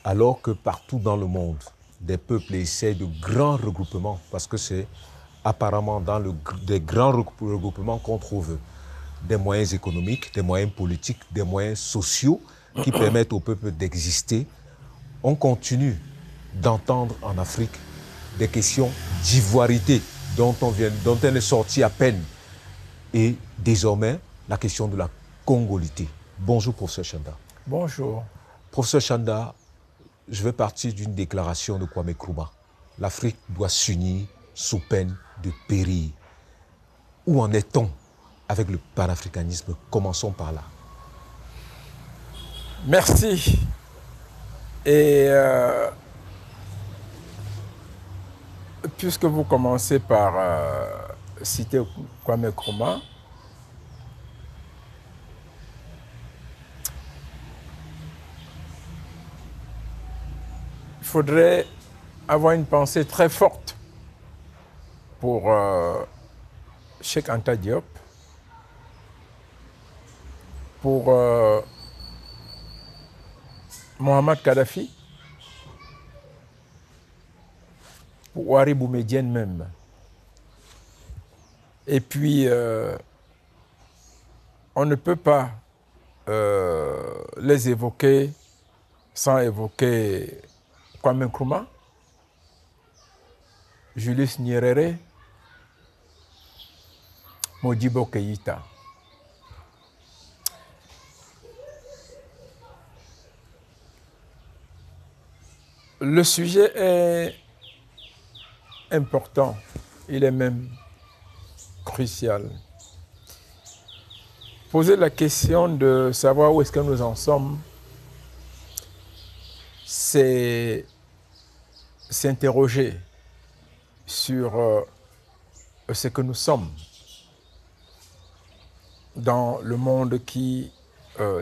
alors que partout dans le monde, des peuples essaient de grands regroupements, parce que c'est apparemment dans des grands regroupements qu'on trouve des moyens économiques, des moyens politiques, des moyens sociaux qui permettent au peuple d'exister. On continue d'entendre en Afrique des questions d'ivoirité dont on est sorti à peine. Et désormais, la question de la congolité. Bonjour, professeur Chanda. Bonjour. Professeur Chanda, je vais partir d'une déclaration de Kwame Nkrumah. L'Afrique doit s'unir sous peine de périr. Où en est-on avec le panafricanisme? Commençons par là. Merci. Et puisque vous commencez par citer Kwame Nkrumah, il faudrait avoir une pensée très forte pour Cheikh Anta Diop, pour Mohamed Kadhafi, pour Ouari Boumedienne même. Et puis, on ne peut pas les évoquer sans évoquer Kwame Nkrumah, Julius Nyerere, Modibo Keïta. Le sujet est important, il est même crucial. Poser la question de savoir où est-ce que nous en sommes, c'est s'interroger sur ce que nous sommes dans le monde qui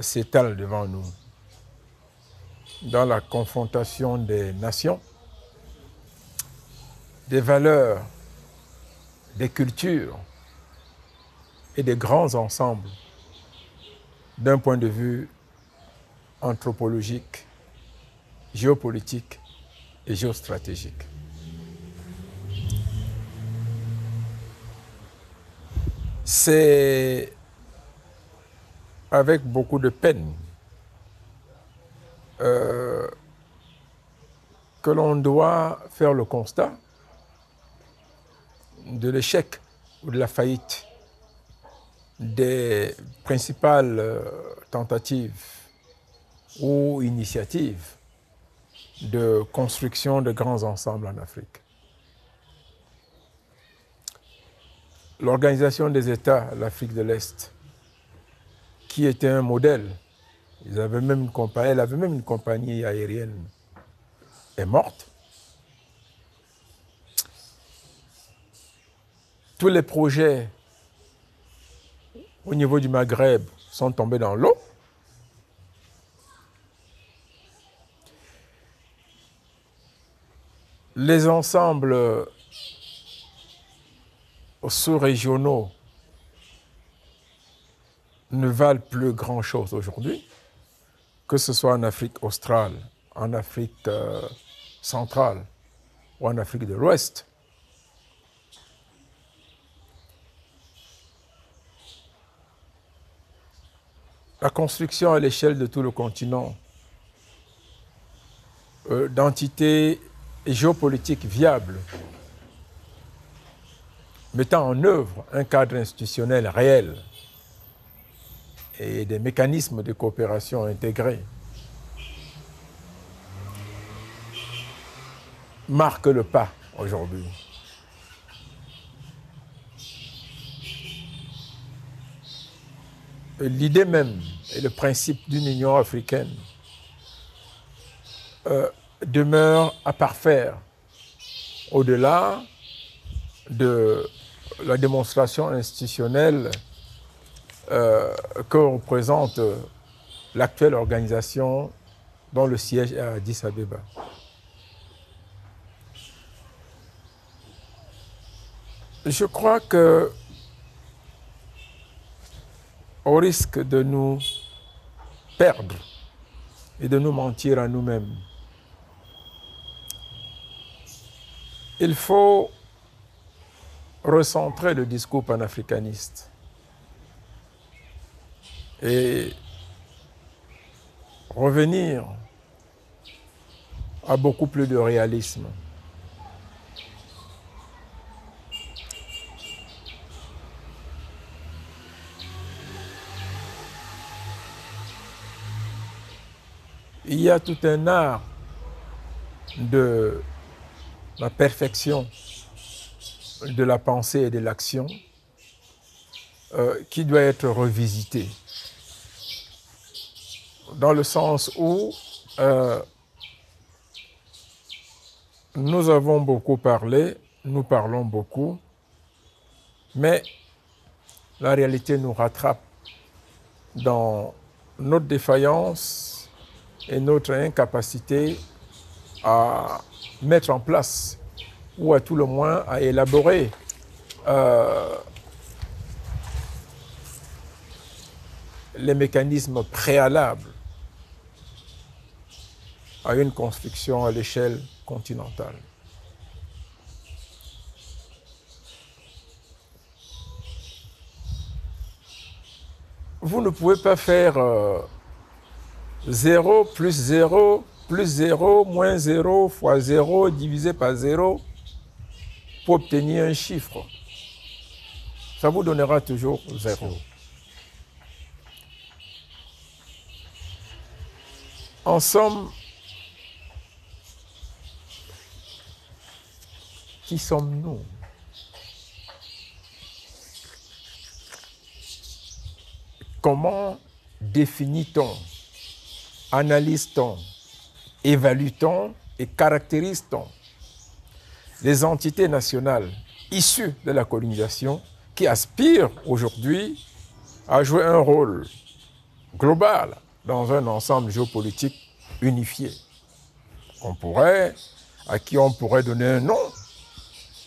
s'étale devant nous, dans la confrontation des nations, des valeurs, des cultures et des grands ensembles d'un point de vue anthropologique, géopolitique et géostratégique. C'est avec beaucoup de peine que l'on doit faire le constat de l'échec ou de la faillite des principales tentatives ou initiatives de construction de grands ensembles en Afrique. L'Organisation des États, l'Afrique de l'Est, qui était un modèle, elle avait même une compagnie aérienne, est morte. Tous les projets au niveau du Maghreb sont tombés dans l'eau. Les ensembles sous-régionaux ne valent plus grand-chose aujourd'hui, que ce soit en Afrique australe, en Afrique centrale ou en Afrique de l'Ouest. La construction à l'échelle de tout le continent d'entités géopolitiques viables, mettant en œuvre un cadre institutionnel réel et des mécanismes de coopération intégrés, marque le pas aujourd'hui. L'idée même et le principe d'une Union africaine demeure à parfaire au-delà de la démonstration institutionnelle que représente l'actuelle organisation dont le siège est à Addis Abeba. Je crois que, au risque de nous perdre et de nous mentir à nous-mêmes, il faut recentrer le discours panafricaniste et revenir à beaucoup plus de réalisme. Il y a tout un art de la perfection de la pensée et de l'action qui doit être revisité, dans le sens où nous avons beaucoup parlé, nous parlons beaucoup, mais la réalité nous rattrape dans notre défaillance et notre incapacité à mettre en place, ou à tout le moins à élaborer les mécanismes préalables à une construction à l'échelle continentale. Vous ne pouvez pas faire 0 plus 0 plus 0 moins 0 fois 0 divisé par 0 pour obtenir un chiffre. Ça vous donnera toujours 0. En somme, qui sommes-nous? Comment définit-on, analyse-t-on, évalue-t-on et caractérise-t-on les entités nationales issues de la colonisation qui aspirent aujourd'hui à jouer un rôle global dans un ensemble géopolitique unifié, à qui on pourrait donner un nom: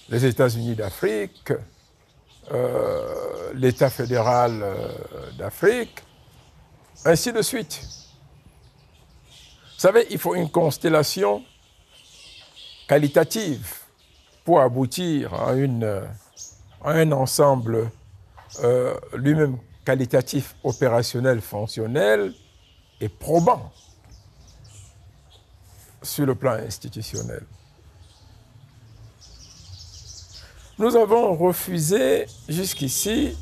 les États-Unis d'Afrique, l'État fédéral d'Afrique, ainsi de suite. Vous savez, il faut une constellation qualitative pour aboutir à un ensemble lui-même qualitatif, opérationnel, fonctionnel et probant sur le plan institutionnel. Nous avons refusé jusqu'ici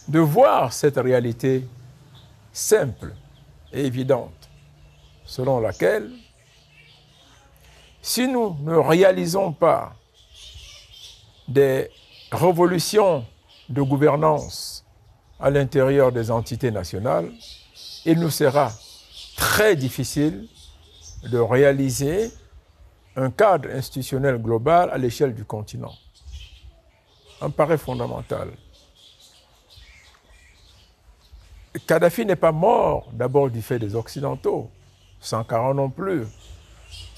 de voir cette réalité simple et évidente, selon laquelle, si nous ne réalisons pas des révolutions de gouvernance à l'intérieur des entités nationales, il nous sera très difficile de réaliser un cadre institutionnel global à l'échelle du continent. Ça me paraît fondamental. Kadhafi n'est pas mort d'abord du fait des Occidentaux, Sankara non plus,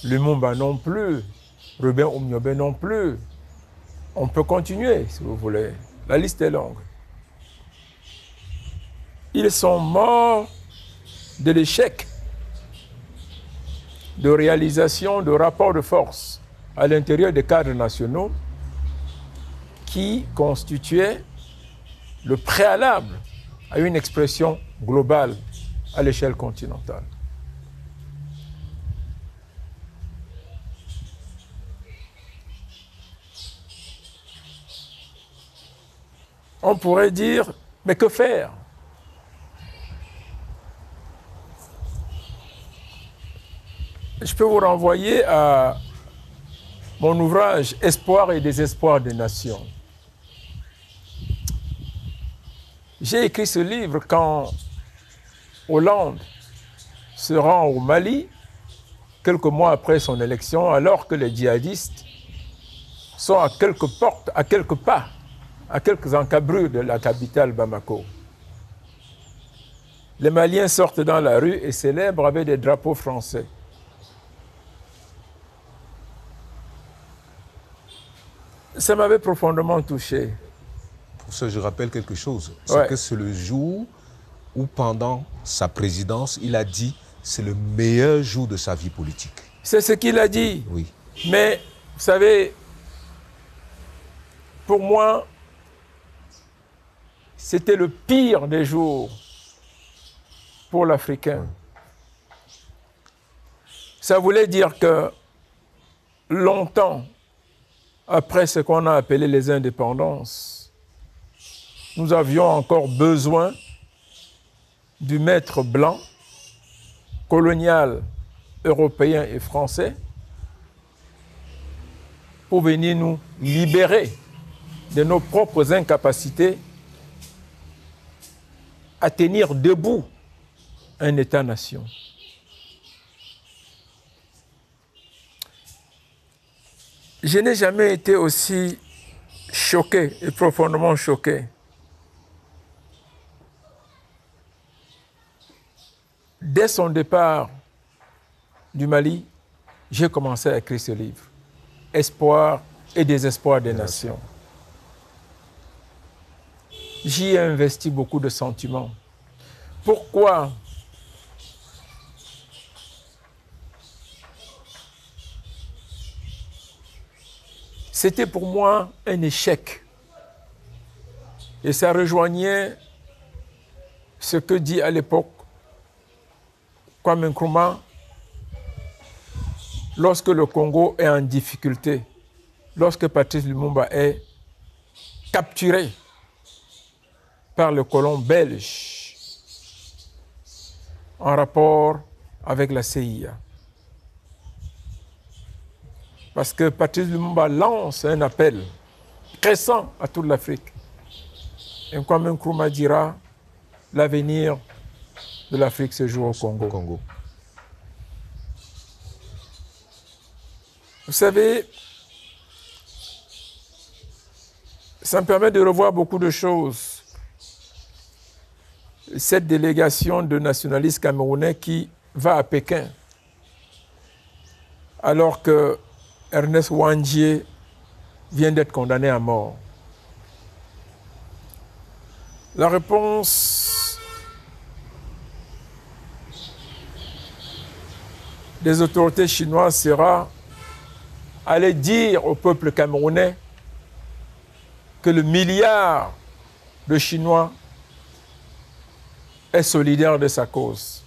Lumumba non plus, Robert Oumiobe non plus. On peut continuer si vous voulez, la liste est longue. Ils sont morts de l'échec de réalisation de rapports de force à l'intérieur des cadres nationaux qui constituaient le préalable à une expression globale à l'échelle continentale. On pourrait dire, mais que faire? Je peux vous renvoyer à mon ouvrage « Espoir et désespoir des nations ». J'ai écrit ce livre quand Hollande se rend au Mali, quelques mois après son élection, alors que les djihadistes sont à quelques portes, à quelques pas, à quelques encablures de la capitale Bamako. Les Maliens sortent dans la rue et célèbrent avec des drapeaux français. Ça m'avait profondément touché. Pour ça, je rappelle quelque chose. C'est que c'est le jour où, pendant sa présidence, il a dit que c'est le meilleur jour de sa vie politique. C'est ce qu'il a dit. Oui. Mais Vous savez, pour moi, c'était le pire des jours pour l'Africain. Ça voulait dire que longtemps après ce qu'on a appelé les indépendances, nous avions encore besoin du maître blanc, colonial, européen et français, pour venir nous libérer de nos propres incapacités à tenir debout un État-nation. Je n'ai jamais été aussi choqué et profondément choqué dès son départ du Mali. J'ai commencé à écrire ce livre, Espoir et désespoir des nations. J'y ai investi beaucoup de sentiments. Pourquoi ? C'était pour moi un échec. Et ça rejoignait ce que dit à l'époque Kwame Nkrumah lorsque le Congo est en difficulté, lorsque Patrice Lumumba est capturé par le colon belge en rapport avec la CIA. Parce que Patrice Lumumba lance un appel pressant à toute l'Afrique. Et Kwame Nkrumah dira, l'avenir de l'Afrique se joue au Congo. Vous savez, ça me permet de revoir beaucoup de choses. Cette délégation de nationalistes camerounais qui va à Pékin, alors que Ernest Ouandjié vient d'être condamné à mort. La réponse des autorités chinoises sera aller dire au peuple camerounais que le milliard de Chinois est solidaire de sa cause.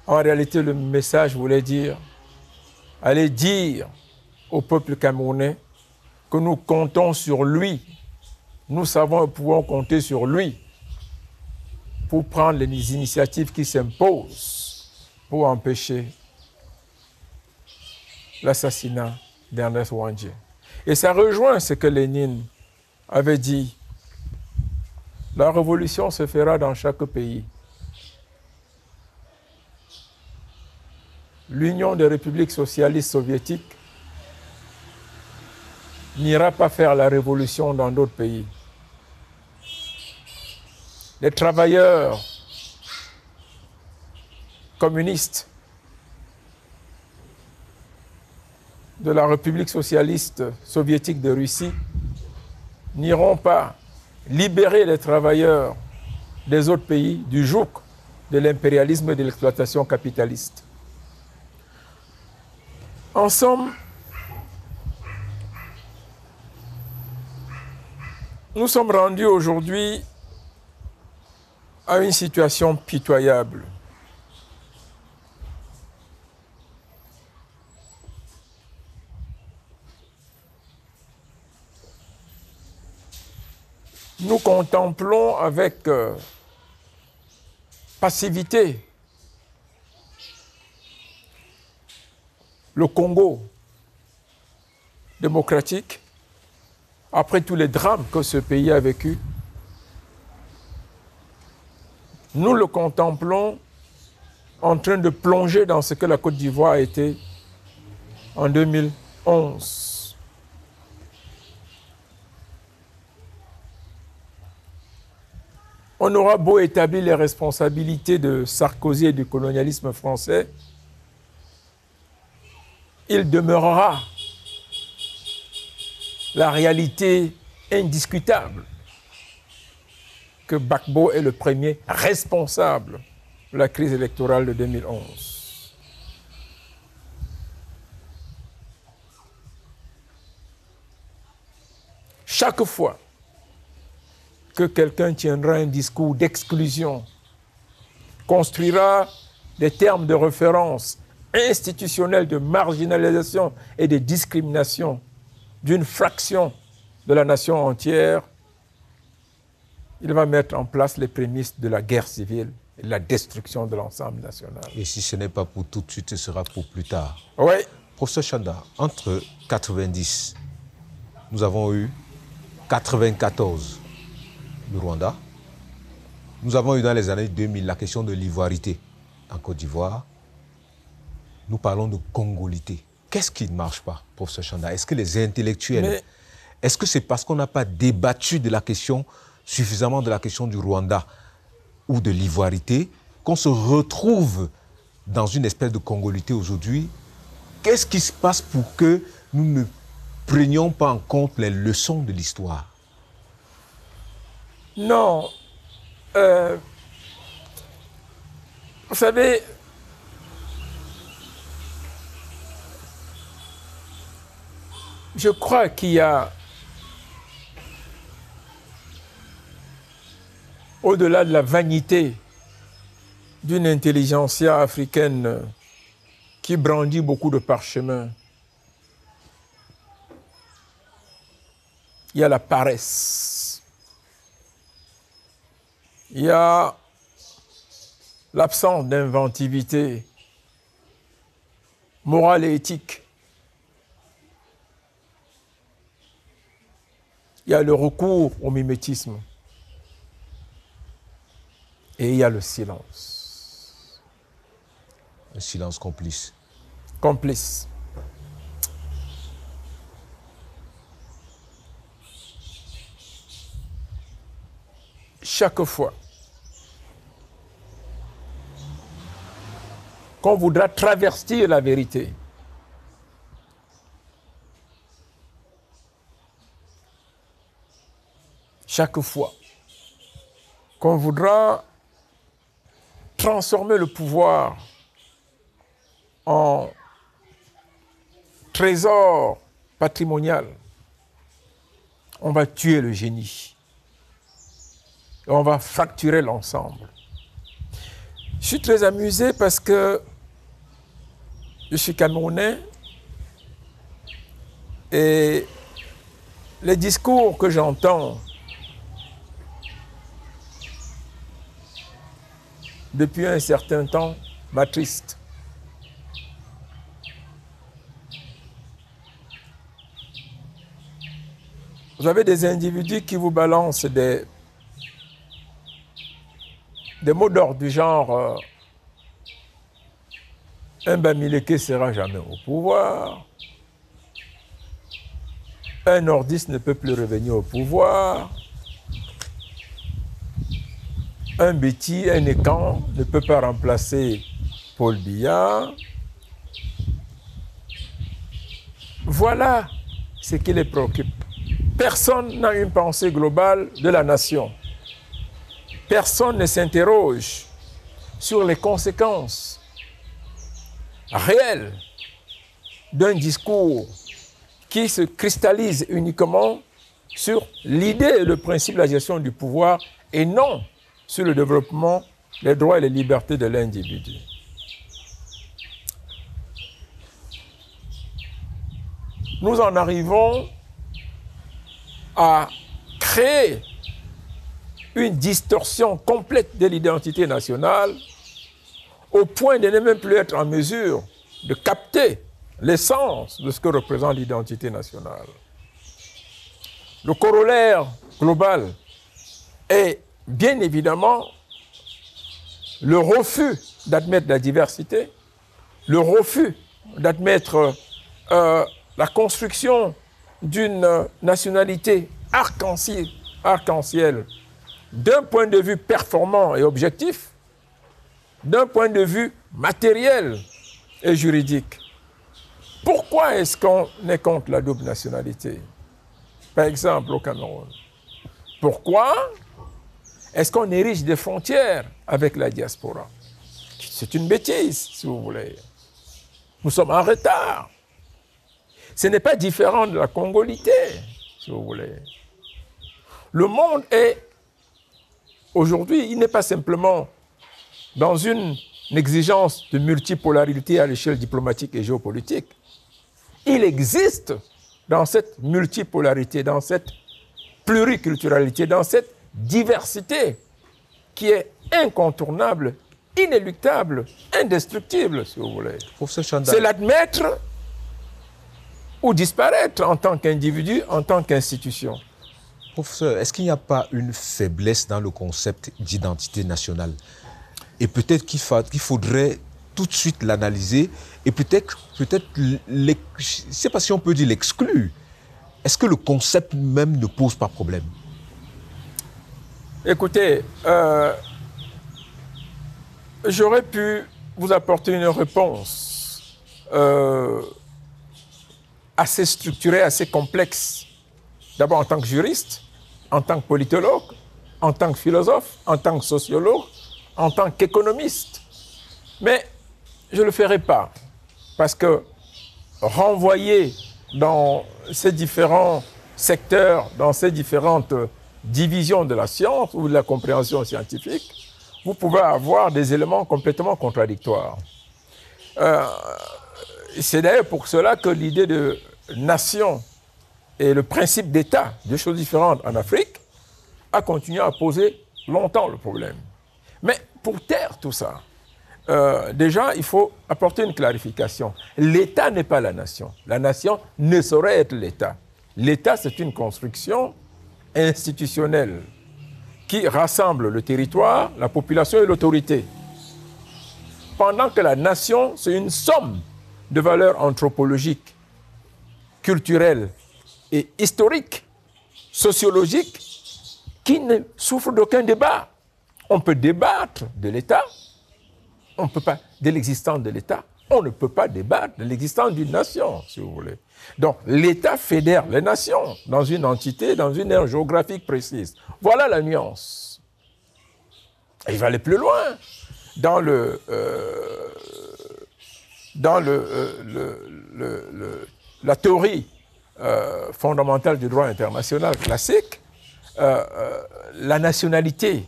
En réalité, le message voulait dire aller dire au peuple camerounais que nous comptons sur lui. Nous savons et pouvons compter sur lui pour prendre les initiatives qui s'imposent pour empêcher l'assassinat d'Ernest Ouandjié. Et ça rejoint ce que Lénine avait dit. La révolution se fera dans chaque pays. L'Union des républiques socialistes soviétiques n'ira pas faire la révolution dans d'autres pays. Les travailleurs communistes de la République socialiste soviétique de Russie n'iront pas libérer les travailleurs des autres pays du joug de l'impérialisme et de l'exploitation capitaliste. En somme, nous sommes rendus aujourd'hui à une situation pitoyable. Nous contemplons avec passivité le Congo démocratique, après tous les drames que ce pays a vécu. Nous le contemplons en train de plonger dans ce que la Côte d'Ivoire a été en 2011. On aura beau établir les responsabilités de Sarkozy et du colonialisme français, il demeurera la réalité indiscutable que Gbagbo est le premier responsable de la crise électorale de 2011. chaque fois que quelqu'un tiendra un discours d'exclusion, construira des termes de référence institutionnels de marginalisation et de discrimination d'une fraction de la nation entière, il va mettre en place les prémices de la guerre civile et de la destruction de l'ensemble national. Et si ce n'est pas pour tout de suite, ce sera pour plus tard. Oui. Professeur Chanda, entre 90, nous avons eu 94, le Rwanda. Nous avons eu dans les années 2000 la question de l'ivoirité en Côte d'Ivoire. Nous parlons de congolité. Qu'est-ce qui ne marche pas, professeur Chanda? Est-ce que les intellectuels, est-ce que c'est parce qu'on n'a pas débattu de la question, suffisamment de la question du Rwanda ou de l'ivoirité, qu'on se retrouve dans une espèce de congolité aujourd'hui? Qu'est-ce qui se passe pour que nous ne prenions pas en compte les leçons de l'histoire? Non. Vous savez, je crois qu'il y a, au-delà de la vanité d'une intelligentsia africaine qui brandit beaucoup de parchemins, il y a la paresse, il y a l'absence d'inventivité morale et éthique, il y a le recours au mimétisme et il y a le silence. Un silence complice. Complice. Chaque fois qu'on voudra travestir la vérité, chaque fois qu'on voudra transformer le pouvoir en trésor patrimonial, on va tuer le génie. Et on va fracturer l'ensemble. Je suis très amusé parce que je suis Camerounais et les discours que j'entends depuis un certain temps m'attristent. Vous avez des individus qui vous balancent des mots d'ordre du genre un Bamileke ne sera jamais au pouvoir, un nordiste ne peut plus revenir au pouvoir, un Betty, un Ekan ne peut pas remplacer Paul Biya. Voilà ce qui les préoccupe. Personne n'a une pensée globale de la nation. Personne ne s'interroge sur les conséquences réelles d'un discours qui se cristallise uniquement sur l'idée et le principe de la gestion du pouvoir et non sur le développement des droits et les libertés de l'individu. Nous en arrivons à créer une distorsion complète de l'identité nationale au point de ne même plus être en mesure de capter l'essence de ce que représente l'identité nationale. Le corollaire global est bien évidemment le refus d'admettre la diversité, le refus d'admettre la construction d'une nationalité arc-en-ciel d'un point de vue performant et objectif, d'un point de vue matériel et juridique. Pourquoi est-ce qu'on est contre la double nationalité? Par exemple, au Cameroun. Pourquoi est-ce qu'on érige des frontières avec la diaspora? C'est une bêtise, si vous voulez. Nous sommes en retard. Ce n'est pas différent de la congolité, si vous voulez. Le monde est, aujourd'hui, il n'est pas simplement dans une exigence de multipolarité à l'échelle diplomatique et géopolitique. Il existe dans cette multipolarité, dans cette pluriculturalité, dans cette diversité qui est incontournable, inéluctable, indestructible, si vous voulez. C'est l'admettre ou disparaître en tant qu'individu, en tant qu'institution. Professeur, est-ce qu'il n'y a pas une faiblesse dans le concept d'identité nationale? Et peut-être qu'il faudrait tout de suite l'analyser et peut-être je ne sais pas si on peut dire l'exclure. Est-ce que le concept même ne pose pas problème? Écoutez, j'aurais pu vous apporter une réponse assez structurée, assez complexe. D'abord en tant que juriste, en tant que politologue, en tant que philosophe, en tant que sociologue, en tant qu'économiste. Mais je ne le ferai pas, parce que renvoyer dans ces différents secteurs, dans ces différentes divisions de la science ou de la compréhension scientifique, vous pouvez avoir des éléments complètement contradictoires. C'est d'ailleurs pour cela que l'idée de nation et le principe d'État, deux choses différentes en Afrique, a continué à poser longtemps le problème. Mais pour taire tout ça, déjà, il faut apporter une clarification. L'État n'est pas la nation. La nation ne saurait être l'État. L'État, c'est une construction institutionnelle qui rassemble le territoire, la population et l'autorité. Pendant que la nation, c'est une somme de valeurs anthropologiques, culturelles et historiques, sociologiques, qui ne souffrent d'aucun débat. On peut débattre de l'État, on ne peut pas, de l'existence de l'État, on ne peut pas débattre de l'existence d'une nation, si vous voulez. Donc, l'État fédère les nations dans une entité, dans une aire géographique précise. Voilà la nuance. Et il va aller plus loin. Dans la théorie fondamentale du droit international classique, la nationalité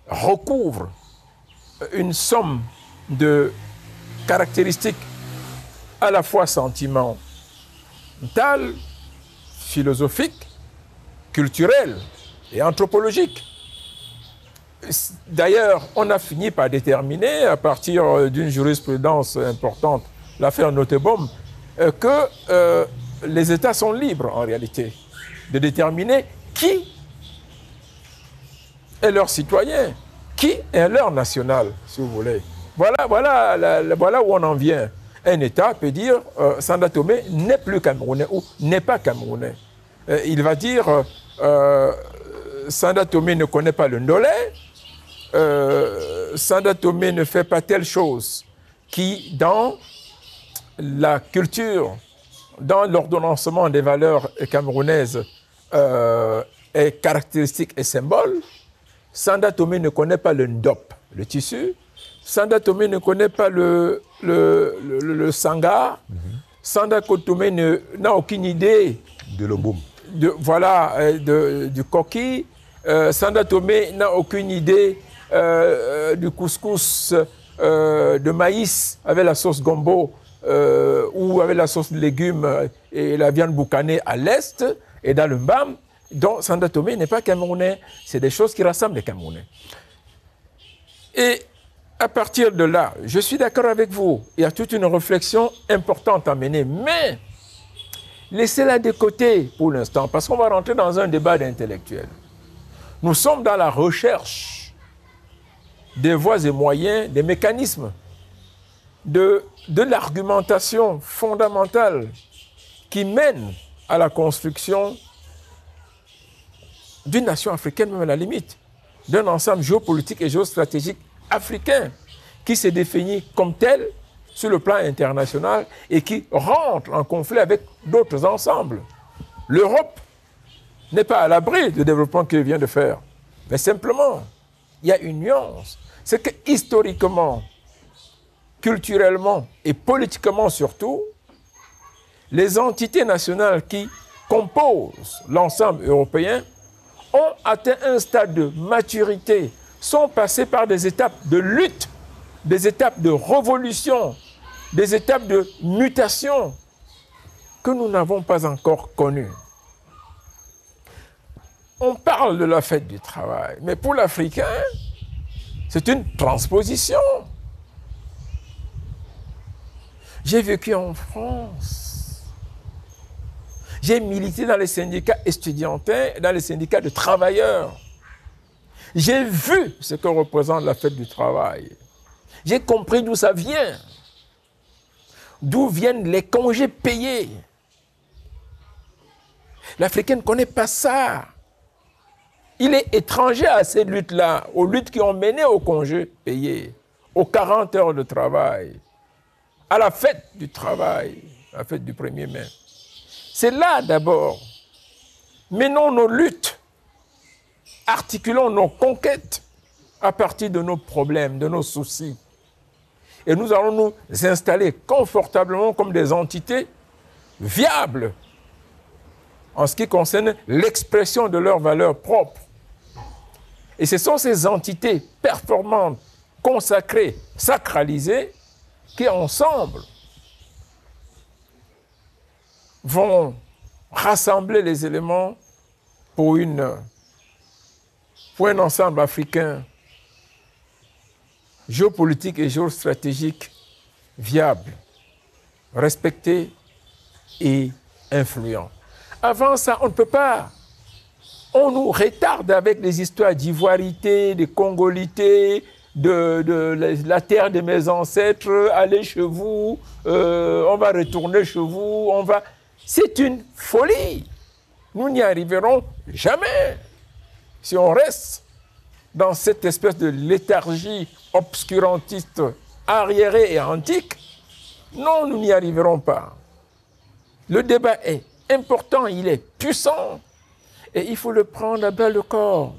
recouvre une somme de caractéristiques à la fois sentimentales, philosophiques, culturelles et anthropologiques. D'ailleurs, on a fini par déterminer, à partir d'une jurisprudence importante, l'affaire Nottebohm, que les États sont libres, en réalité, de déterminer qui est leur citoyen, qui est leur national, si vous voulez. Voilà où on en vient. Un État peut dire Sanda Tomé n'est plus camerounais ou n'est pas camerounais. Il va dire Sanda Tomé ne connaît pas le Ndolé, Sanda Tomé ne fait pas telle chose qui, dans la culture, dans l'ordonnancement des valeurs camerounaises, est caractéristique et symbole. Sanda Tomé ne connaît pas le Ndop, le tissu. Sanda Tomé ne connaît pas le sanga. Sanda Tomé n'a aucune idée de l'oboum. Du coquille. Sanda Tomé n'a aucune idée du couscous de maïs avec la sauce gombo ou avec la sauce de légumes et la viande boucanée à l'est et dans le mbam. Donc Sanda Tomé n'est pas camerounais. C'est des choses qui rassemblent les Camerounais. Et à partir de là, je suis d'accord avec vous. Il y a toute une réflexion importante à mener. Mais laissez-la de côté pour l'instant, parce qu'on va rentrer dans un débat d'intellectuels. Nous sommes dans la recherche des voies et moyens, des mécanismes, de l'argumentation fondamentale qui mène à la construction d'une nation africaine, même à la limite, d'un ensemble géopolitique et géostratégique africain qui se définit comme tel sur le plan international et qui rentre en conflit avec d'autres ensembles. L'Europe n'est pas à l'abri du développement qu'il vient de faire, mais simplement, il y a une nuance. C'est que historiquement, culturellement et politiquement surtout, les entités nationales qui composent l'ensemble européen ont atteint un stade de maturité, sont passés par des étapes de lutte, des étapes de révolution, des étapes de mutation que nous n'avons pas encore connues. On parle de la fête du travail, mais pour l'Africain, c'est une transposition. J'ai vécu en France. J'ai milité dans les syndicats estudiantins, dans les syndicats de travailleurs. J'ai vu ce que représente la fête du travail. J'ai compris d'où ça vient. D'où viennent les congés payés. L'Africain ne connaît pas ça. Il est étranger à ces luttes-là, aux luttes qui ont mené aux congés payés, aux 40 heures de travail, à la fête du travail, la fête du 1er mai. C'est là d'abord. Menons nos luttes, articulons nos conquêtes à partir de nos problèmes, de nos soucis. Et nous allons nous installer confortablement comme des entités viables en ce qui concerne l'expression de leurs valeurs propres. Et ce sont ces entités performantes, consacrées, sacralisées, qui ensemble vont rassembler les éléments pour un ensemble africain géopolitique et géostratégique viable, respecté et influent. Avant ça, on ne peut pas. On nous retarde avec des histoires d'ivoirité, de congolité, de la terre de mes ancêtres, allez chez vous, on va retourner chez vous, on va... C'est une folie. Nous n'y arriverons jamais si on reste dans cette espèce de léthargie obscurantiste, arriérée et antique. Non, nous n'y arriverons pas. Le débat est important, il est puissant et il faut le prendre à bas le corps.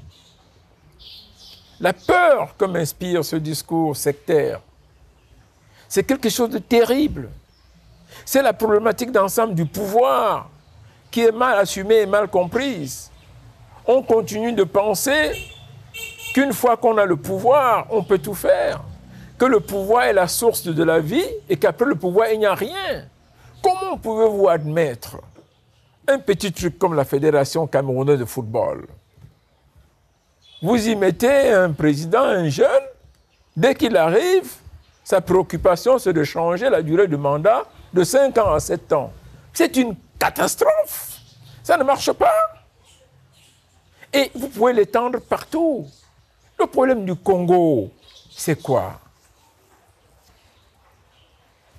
La peur que m'inspire ce discours sectaire, c'est quelque chose de terrible. C'est la problématique d'ensemble du pouvoir qui est mal assumée et mal comprise. On continue de penser qu'une fois qu'on a le pouvoir, on peut tout faire, que le pouvoir est la source de la vie et qu'après le pouvoir, il n'y a rien. Comment pouvez-vous admettre un petit truc comme la Fédération camerounaise de football? Vous y mettez un président, un jeune, dès qu'il arrive, sa préoccupation, c'est de changer la durée de mandat de 5 ans à 7 ans. C'est une catastrophe. Ça ne marche pas. Et vous pouvez l'étendre partout. Le problème du Congo, c'est quoi?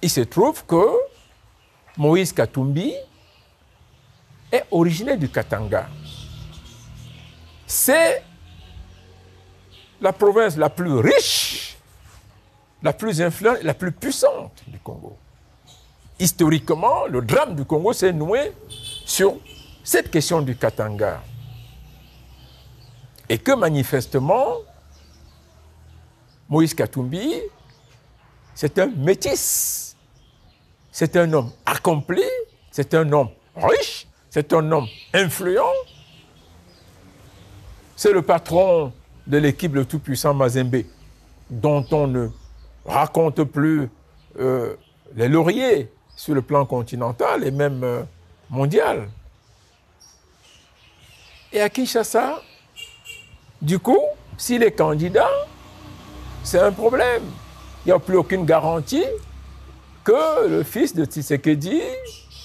Il se trouve que Moïse Katumbi est originaire du Katanga. C'est la province la plus riche, la plus influente et la plus puissante du Congo. Historiquement, le drame du Congo s'est noué sur cette question du Katanga. Et que manifestement, Moïse Katumbi, c'est un métis. C'est un homme accompli, c'est un homme riche, c'est un homme influent. C'est le patron de l'équipe le tout-puissant Mazembe, dont on ne raconte plus les lauriers sur le plan continental et même mondial. Et à Kinshasa, du coup, s'il est candidat, c'est un problème. Il n'y a plus aucune garantie que le fils de Tshisekedi,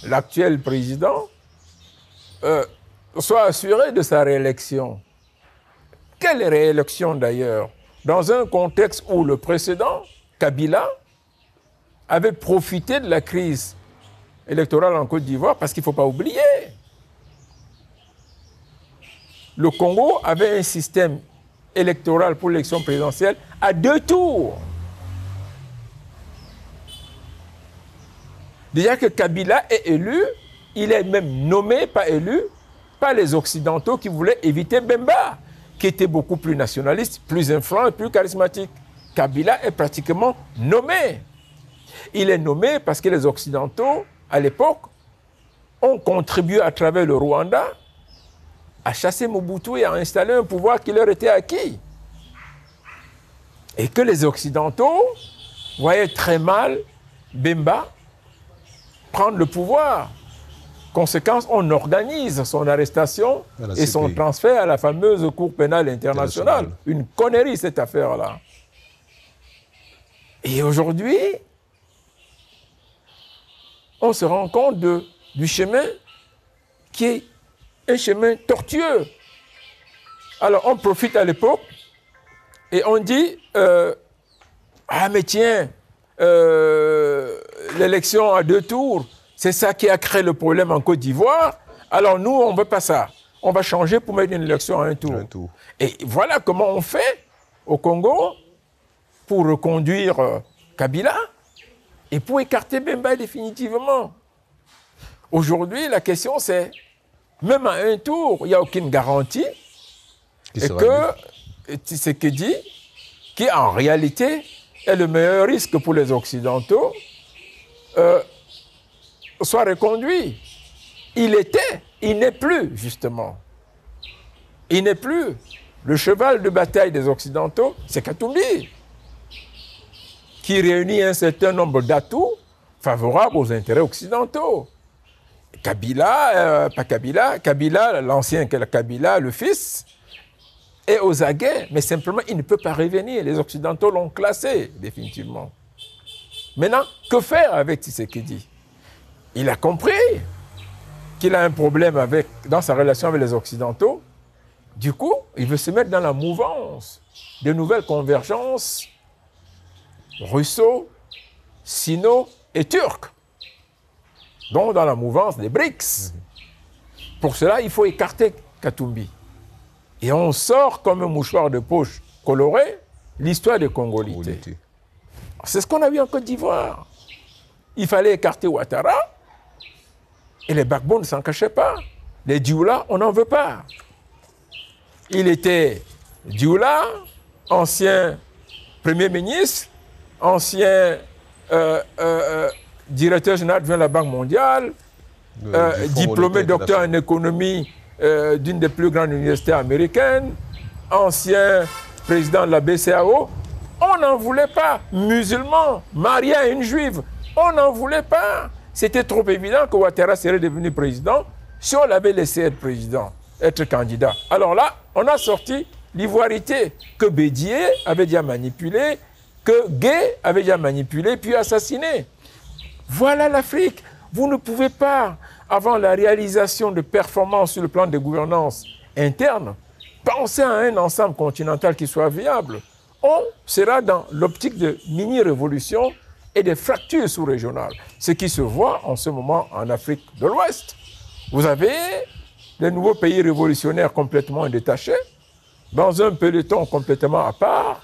l'actuel président, soit assuré de sa réélection. Quelle réélection d'ailleurs? Dans un contexte où le précédent, Kabila, avait profité de la crise électorale en Côte d'Ivoire, parce qu'il ne faut pas oublier, le Congo avait un système électoral pour l'élection présidentielle à 2 tours. Déjà que Kabila est élu, il est même nommé, pas élu, par les Occidentaux qui voulaient éviter Bemba, qui était beaucoup plus nationaliste, plus influent et plus charismatique. Kabila est pratiquement nommé. Il est nommé parce que les Occidentaux, à l'époque, ont contribué à travers le Rwanda à chasser Mobutu et à installer un pouvoir qui leur était acquis. Et que les Occidentaux voyaient très mal Bemba prendre le pouvoir. Conséquence, on organise son arrestation et son transfert à la fameuse Cour pénale internationale. Une connerie, cette affaire-là. Et aujourd'hui, on se rend compte du chemin qui est un chemin tortueux. Alors, on profite à l'époque et on dit ah, mais tiens, l'élection à 2 tours, c'est ça qui a créé le problème en Côte d'Ivoire. Alors, nous, on ne veut pas ça. On va changer pour mettre une élection à 1 tour. Et voilà comment on fait au Congo pour reconduire Kabila et pour écarter Bemba définitivement. Aujourd'hui, la question c'est, même à 1 tour, il n'y a aucune garantie et que Tshisekedi, qui en réalité est le meilleur risque pour les Occidentaux, soit reconduit. Il n'est plus, justement. Il n'est plus. Le cheval de bataille des Occidentaux, c'est Katumbi, qui réunit un certain nombre d'atouts favorables aux intérêts occidentaux. Kabila, pas Kabila, Kabila, l'ancien Kabila, le fils, est aux aguets, mais simplement, il ne peut pas revenir. Les Occidentaux l'ont classé, définitivement. Maintenant, que faire avec Tshisekedi? Il a compris qu'il a un problème dans sa relation avec les Occidentaux. Du coup, il veut se mettre dans la mouvance de nouvelles convergences russo, sino et turc, donc dans la mouvance des BRICS. Pour cela, il faut écarter Katumbi. Et on sort comme un mouchoir de poche coloré l'histoire des Congolités. C'est ce qu'on a vu en Côte d'Ivoire. Il fallait écarter Ouattara et les Gbagbo ne s'en cachaient pas. Les Dioula, on n'en veut pas. Il était Dioula, ancien Premier ministre, ancien directeur général de la Banque mondiale, diplômé docteur en économie d'une des plus grandes universités américaines, ancien président de la BCAO. On n'en voulait pas. Musulman, marié à une juive, on n'en voulait pas. C'était trop évident que Ouattara serait devenu président si on l'avait laissé être président, être candidat. Alors là, on a sorti l'ivoirité que Bédier avait déjà manipulée, que Gué avait déjà manipulé puis assassiné. Voilà l'Afrique. Vous ne pouvez pas, avant la réalisation de performances sur le plan de gouvernance interne, penser à un ensemble continental qui soit viable. On sera dans l'optique de mini-révolution et de fractures sous-régionales, ce qui se voit en ce moment en Afrique de l'Ouest. Vous avez les nouveaux pays révolutionnaires complètement détachés, dans un peloton complètement à part,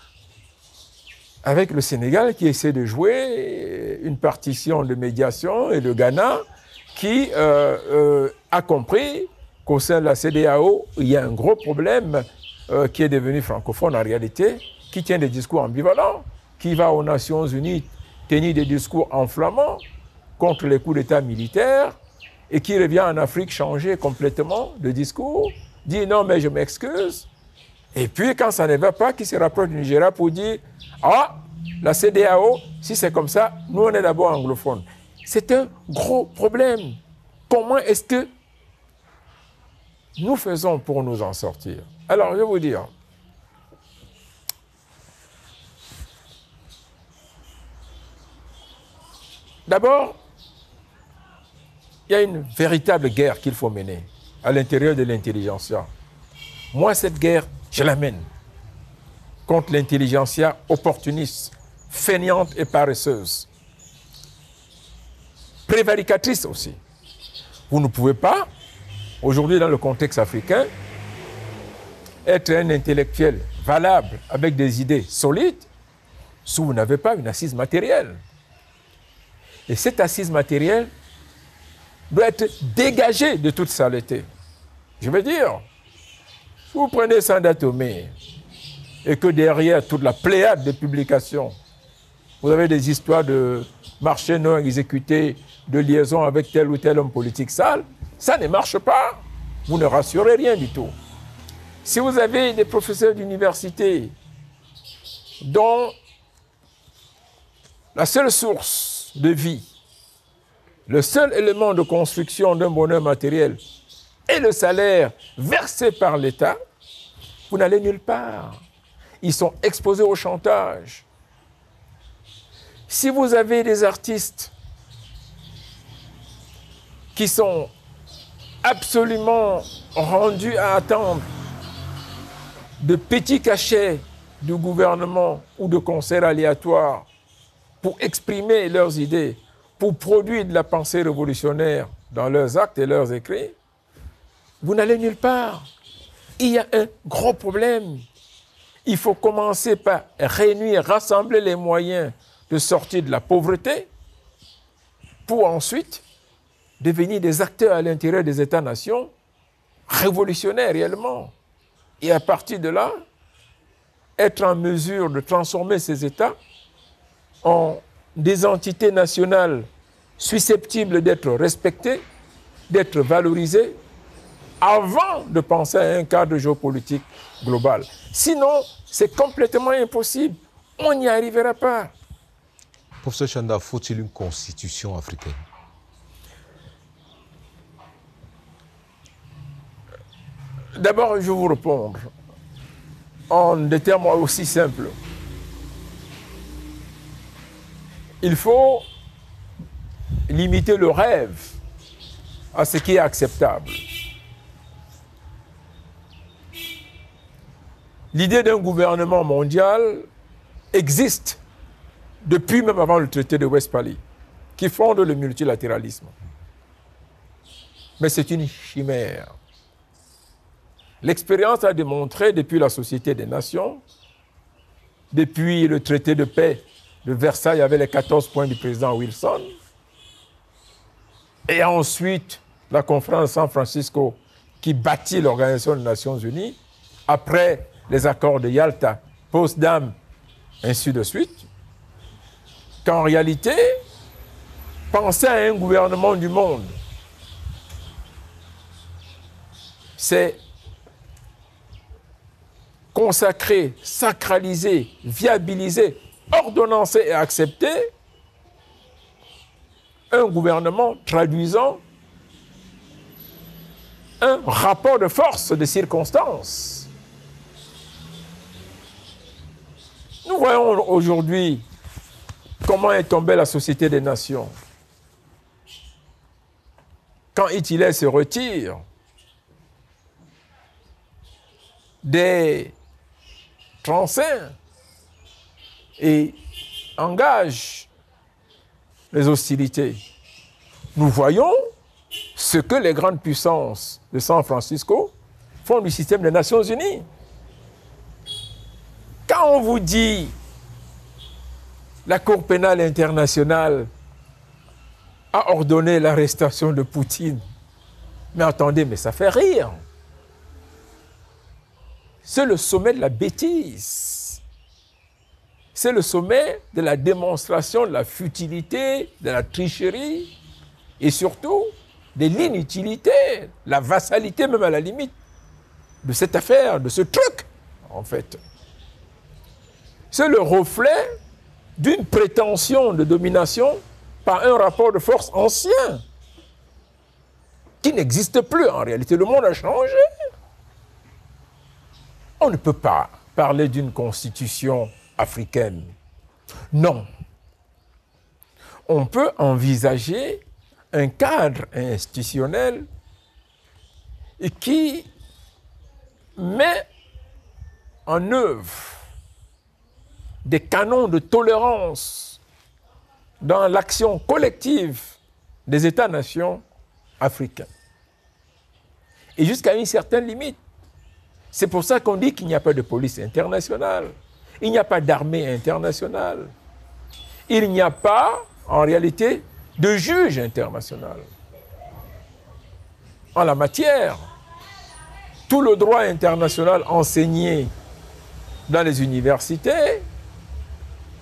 avec le Sénégal qui essaie de jouer une partition de médiation et le Ghana qui a compris qu'au sein de la CEDEAO, il y a un gros problème qui est devenu francophone en réalité, qui tient des discours ambivalents, qui va aux Nations Unies tenir des discours enflammants contre les coups d'État militaires et qui revient en Afrique changer complètement de discours, dit non mais je m'excuse. Et puis quand ça ne va pas, qui se rapproche du Nigeria pour dire ah, la CEDEAO, si c'est comme ça, nous on est d'abord anglophones. C'est un gros problème. Comment est-ce que nous faisons pour nous en sortir? Alors, je vais vous dire. D'abord, il y a une véritable guerre qu'il faut mener à l'intérieur de l'intelligentsia. Moi, cette guerre, je la mène contre l'intelligentsia opportuniste, feignante et paresseuse. Prévaricatrice aussi. Vous ne pouvez pas, aujourd'hui dans le contexte africain, être un intellectuel valable avec des idées solides si vous n'avez pas une assise matérielle. Et cette assise matérielle doit être dégagée de toute saleté. Je veux dire, si vous prenez Sanda Tomé et que derrière toute la pléiade de publications, vous avez des histoires de marchés non exécutés, de liaison avec tel ou tel homme politique sale, ça ne marche pas. vous ne rassurez rien du tout. Si vous avez des professeurs d'université dont la seule source de vie, le seul élément de construction d'un bonheur matériel est le salaire versé par l'État, vous n'allez nulle part. Ils sont exposés au chantage. Si vous avez des artistes qui sont absolument rendus à attendre de petits cachets du gouvernement ou de concerts aléatoires pour exprimer leurs idées, pour produire de la pensée révolutionnaire dans leurs actes et leurs écrits, vous n'allez nulle part. Il y a un gros problème. Il faut commencer par réunir, rassembler les moyens de sortir de la pauvreté pour ensuite devenir des acteurs à l'intérieur des États-nations révolutionnaires réellement. Et à partir de là, être en mesure de transformer ces États en des entités nationales susceptibles d'être respectées, d'être valorisées, avant de penser à un cadre géopolitique global. Sinon, c'est complètement impossible. On n'y arrivera pas. Professeur Chanda, faut-il une constitution africaine? D'abord, je vais vous répondre en des termes aussi simples. Il faut limiter le rêve à ce qui est acceptable. L'idée d'un gouvernement mondial existe depuis même avant le traité de Westphalie, qui fonde le multilatéralisme. Mais c'est une chimère. L'expérience a démontré depuis la Société des Nations, depuis le traité de paix de Versailles avec les 14 points du président Wilson, et ensuite la conférence de San Francisco qui bâtit l'Organisation des Nations Unies, après les accords de Yalta, Potsdam, ainsi de suite, qu'en réalité, penser à un gouvernement du monde, c'est consacrer, sacraliser, viabiliser, ordonnancer et accepter un gouvernement traduisant un rapport de force, de circonstances. Nous voyons aujourd'hui comment est tombée la Société des Nations. Quand Hitler se retire des transins et engage les hostilités, nous voyons ce que les grandes puissances de San Francisco font du système des Nations Unies. Quand on vous dit la Cour pénale internationale a ordonné l'arrestation de Poutine, mais attendez, mais ça fait rire. C'est le sommet de la bêtise. C'est le sommet de la démonstration de la futilité, de la tricherie et surtout de l'inutilité, la vassalité même à la limite de cette affaire, de ce truc, en fait. C'est le reflet d'une prétention de domination par un rapport de force ancien qui n'existe plus en réalité. Le monde a changé. On ne peut pas parler d'une constitution africaine. Non. On peut envisager un cadre institutionnel qui met en œuvre des canons de tolérance dans l'action collective des États-nations africains. Et jusqu'à une certaine limite. C'est pour ça qu'on dit qu'il n'y a pas de police internationale, il n'y a pas d'armée internationale, il n'y a pas, en réalité, de juge international. En la matière, tout le droit international enseigné dans les universités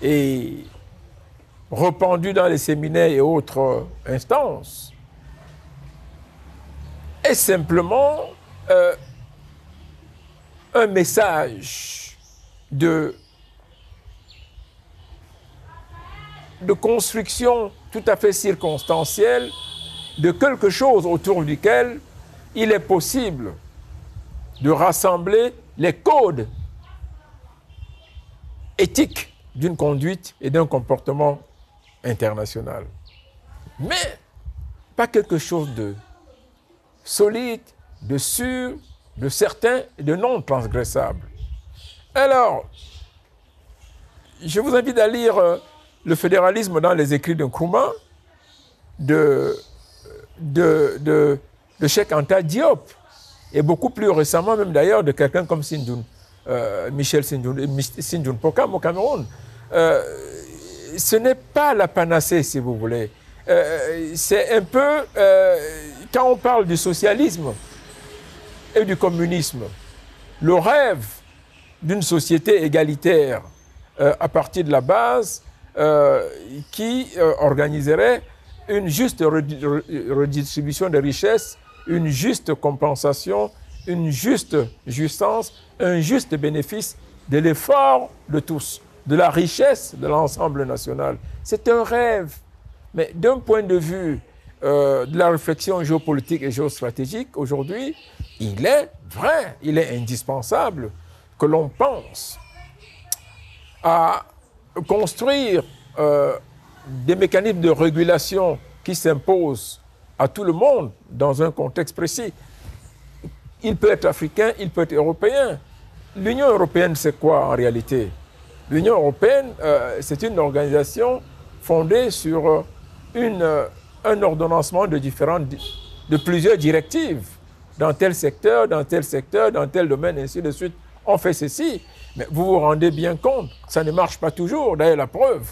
et répandu dans les séminaires et autres instances est simplement un message de construction tout à fait circonstancielle de quelque chose autour duquel il est possible de rassembler les codes éthiques d'une conduite et d'un comportement international. Mais pas quelque chose de solide, de sûr, de certain et de non transgressable. Alors, je vous invite à lire Le fédéralisme dans les écrits de Nkrumah de Cheikh Anta Diop, et beaucoup plus récemment même d'ailleurs de quelqu'un comme Michel Sinjoun Pokam au Cameroun. Ce n'est pas la panacée, si vous voulez. C'est un peu, quand on parle du socialisme et du communisme, le rêve d'une société égalitaire à partir de la base qui organiserait une juste redistribution des richesses, une juste compensation, une juste jouissance, un juste bénéfice de l'effort de tous, de la richesse de l'ensemble national. C'est un rêve. Mais d'un point de vue de la réflexion géopolitique et géostratégique, aujourd'hui, il est vrai, il est indispensable que l'on pense à construire des mécanismes de régulation qui s'imposent à tout le monde dans un contexte précis. Il peut être africain, il peut être européen. L'Union européenne, c'est quoi en réalité? L'Union européenne, c'est une organisation fondée sur un ordonnancement de plusieurs directives. Dans tel secteur, dans tel secteur, dans tel domaine, ainsi de suite. On fait ceci, mais vous vous rendez bien compte, ça ne marche pas toujours. D'ailleurs, la preuve,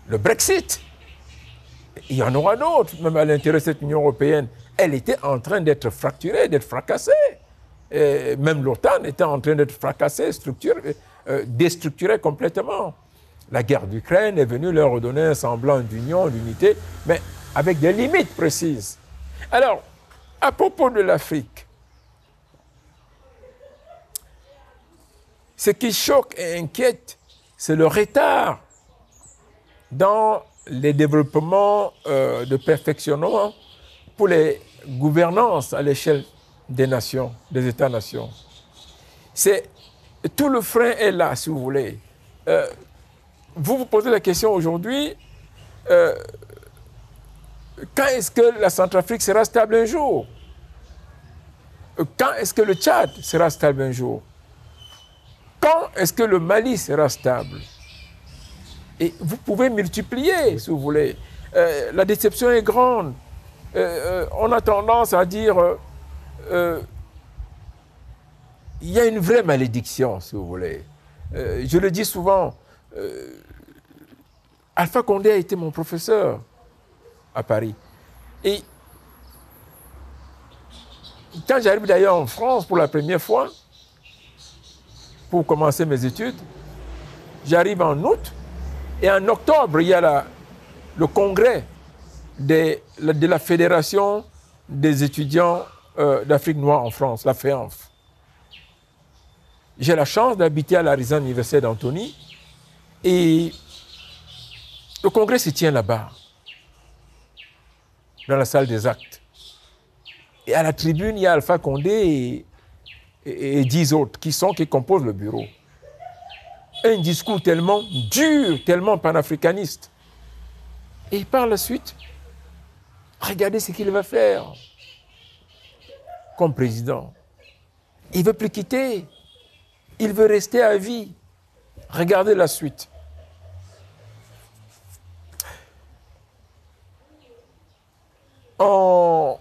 le Brexit, il y en aura d'autres, même à l'intérieur de cette Union européenne. Elle était en train d'être fracturée, d'être fracassée. Et même l'OTAN était en train d'être fracassée, déstructurée complètement. La guerre d'Ukraine est venue leur redonner un semblant d'union, d'unité, mais avec des limites précises. Alors, à propos de l'Afrique, ce qui choque et inquiète, c'est le retard dans les développements de perfectionnement pour les gouvernances à l'échelle des nations, des États-nations. Tout le frein est là, si vous voulez. Vous vous posez la question aujourd'hui, quand est-ce que la Centrafrique sera stable un jour? Quand est-ce que le Tchad sera stable un jour? Quand est-ce que le Mali sera stable? Et vous pouvez multiplier, si vous voulez. La déception est grande. On a tendance à dire il y a une vraie malédiction, si vous voulez. Je le dis souvent, Alpha Condé a été mon professeur à Paris. Et quand j'arrive d'ailleurs en France pour la première fois, pour commencer mes études, j'arrive en août, et en octobre, il y a le congrès de la Fédération des étudiants d'Afrique noire en France, la FEANF. J'ai la chance d'habiter à l'Arizona Université d'Antony, et le congrès se tient là-bas, dans la salle des actes. Et à la tribune, il y a Alpha Condé et 10 autres qui composent le bureau. Un discours tellement dur, tellement panafricaniste. Et par la suite, regardez ce qu'il va faire comme président. Il ne veut plus quitter. Il veut rester à vie. Regardez la suite. En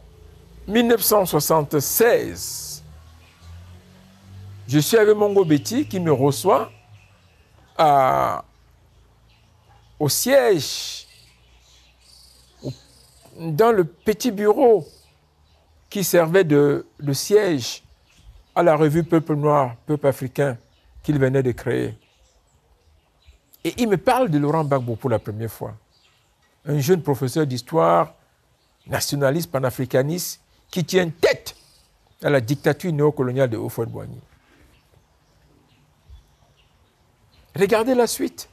1976, je suis avec Mongo Betty qui me reçoit au siège, dans le petit bureau qui servait de siège à la revue Peuple Noir, Peuple Africain qu'il venait de créer. Et il me parle de Laurent Gbagbo pour la première fois. Un jeune professeur d'histoire, nationaliste, panafricaniste, qui tient tête à la dictature néocoloniale de Houphouët-Boigny. Regardez la suite.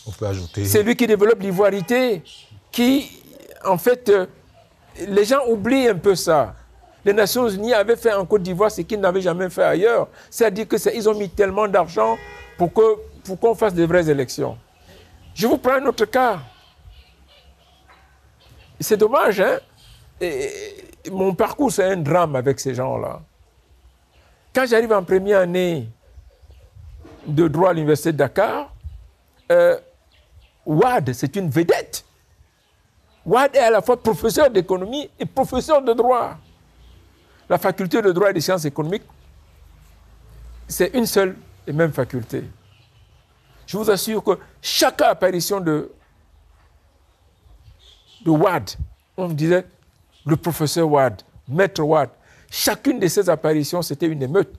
On peut ajouter... C'est lui qui développe l'ivoirité, qui, en fait, les gens oublient un peu ça. Les Nations Unies avaient fait en Côte d'Ivoire ce qu'ils n'avaient jamais fait ailleurs. C'est-à-dire qu'ils ont mis tellement d'argent pour qu'on fasse de vraies élections. Je vous prends un autre cas. C'est dommage, hein? Mon parcours, c'est un drame avec ces gens-là. Quand j'arrive en première année de droit à l'Université de Dakar, Wade, c'est une vedette. Wade est à la fois professeur d'économie et professeur de droit. La faculté de droit et des sciences économiques, c'est une seule et même faculté. Je vous assure que chaque apparition de Wade, on me disait le professeur Wade, maître Wade, chacune de ces apparitions, c'était une émeute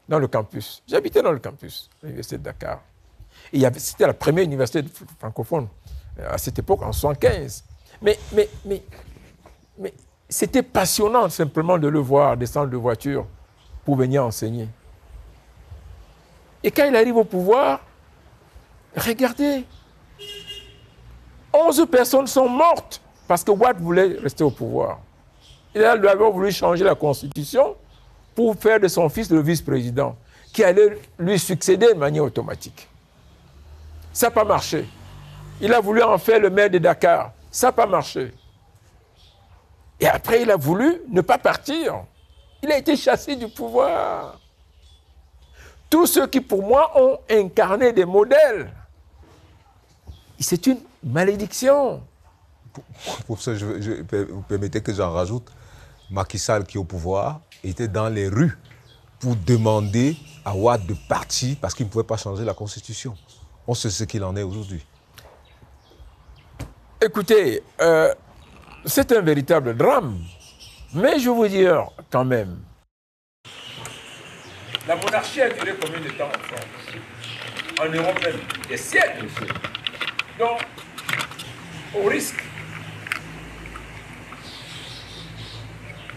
dans le campus. J'habitais dans le campus, l'université de Dakar. C'était la première université francophone à cette époque, en 1975. Mais c'était passionnant simplement de le voir descendre de voiture pour venir enseigner. Et quand il arrive au pouvoir, regardez, 11 personnes sont mortes parce que Wade voulait rester au pouvoir. Il a d'abord voulu changer la constitution pour faire de son fils le vice-président, qui allait lui succéder de manière automatique. Ça n'a pas marché. Il a voulu en faire le maire de Dakar. Ça n'a pas marché. Et après, il a voulu ne pas partir. Il a été chassé du pouvoir. Tous ceux qui, pour moi, ont incarné des modèles, c'est une malédiction. Pour ça, vous permettez que j'en rajoute. Macky Sall, qui est au pouvoir, était dans les rues pour demander à Wade de partir parce qu'il ne pouvait pas changer la Constitution. On sait ce qu'il en est aujourd'hui. Écoutez, c'est un véritable drame. Mais je vous dire quand même, la monarchie a duré combien de temps en France? En Europe même, des siècles. Donc, au risque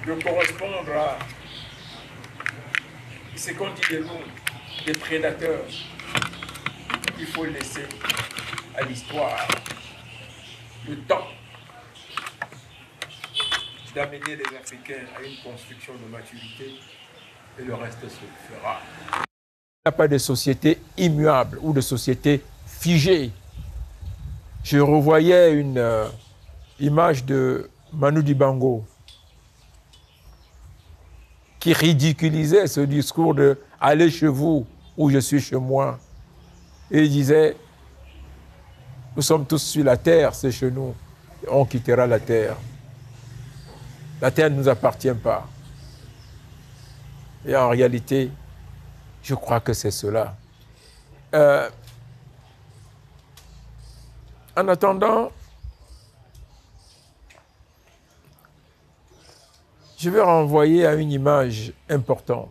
de correspondre à ce qu'on dit de nous, des prédateurs, il faut laisser à l'histoire le temps d'amener les Africains à une construction de maturité et le reste se fera. Il n'y a pas de société immuable ou de société figée. Je revoyais une image de Manu Dibango qui ridiculisait ce discours de « allez chez vous ou je suis chez moi ». Et il disait « nous sommes tous sur la terre, c'est chez nous, on quittera la terre. La terre ne nous appartient pas ». Et en réalité, je crois que c'est cela. En attendant, je vais renvoyer à une image importante.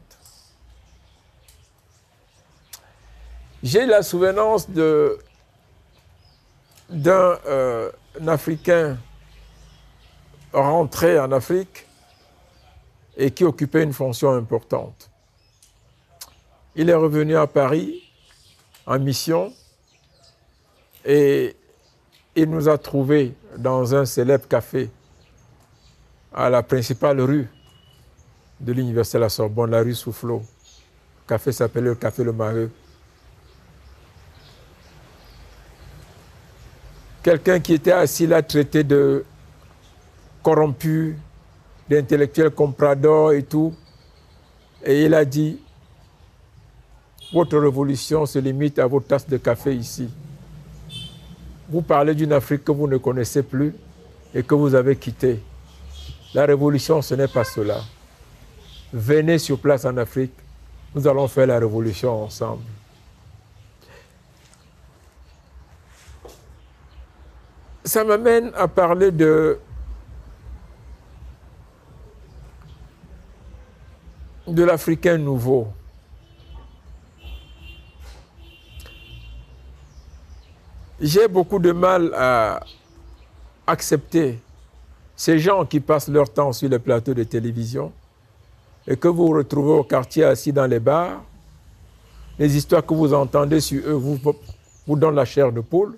J'ai la souvenance d'un Africain rentré en Afrique et qui occupait une fonction importante. Il est revenu à Paris en mission et il nous a trouvés dans un célèbre café à la principale rue de l'Université de la Sorbonne, la rue Soufflot. Le café s'appelait le Café Le Maheu. Quelqu'un qui était assis là, traité de corrompu, d'intellectuel comprador et tout. Et il a dit, votre révolution se limite à votre tasse de café ici. Vous parlez d'une Afrique que vous ne connaissez plus et que vous avez quittée. La révolution, ce n'est pas cela. Venez sur place en Afrique, nous allons faire la révolution ensemble. Ça m'amène à parler de l'Africain nouveau. J'ai beaucoup de mal à accepter ces gens qui passent leur temps sur les plateaux de télévision et que vous vous retrouvez au quartier assis dans les bars, les histoires que vous entendez sur eux vous donnent la chair de poule.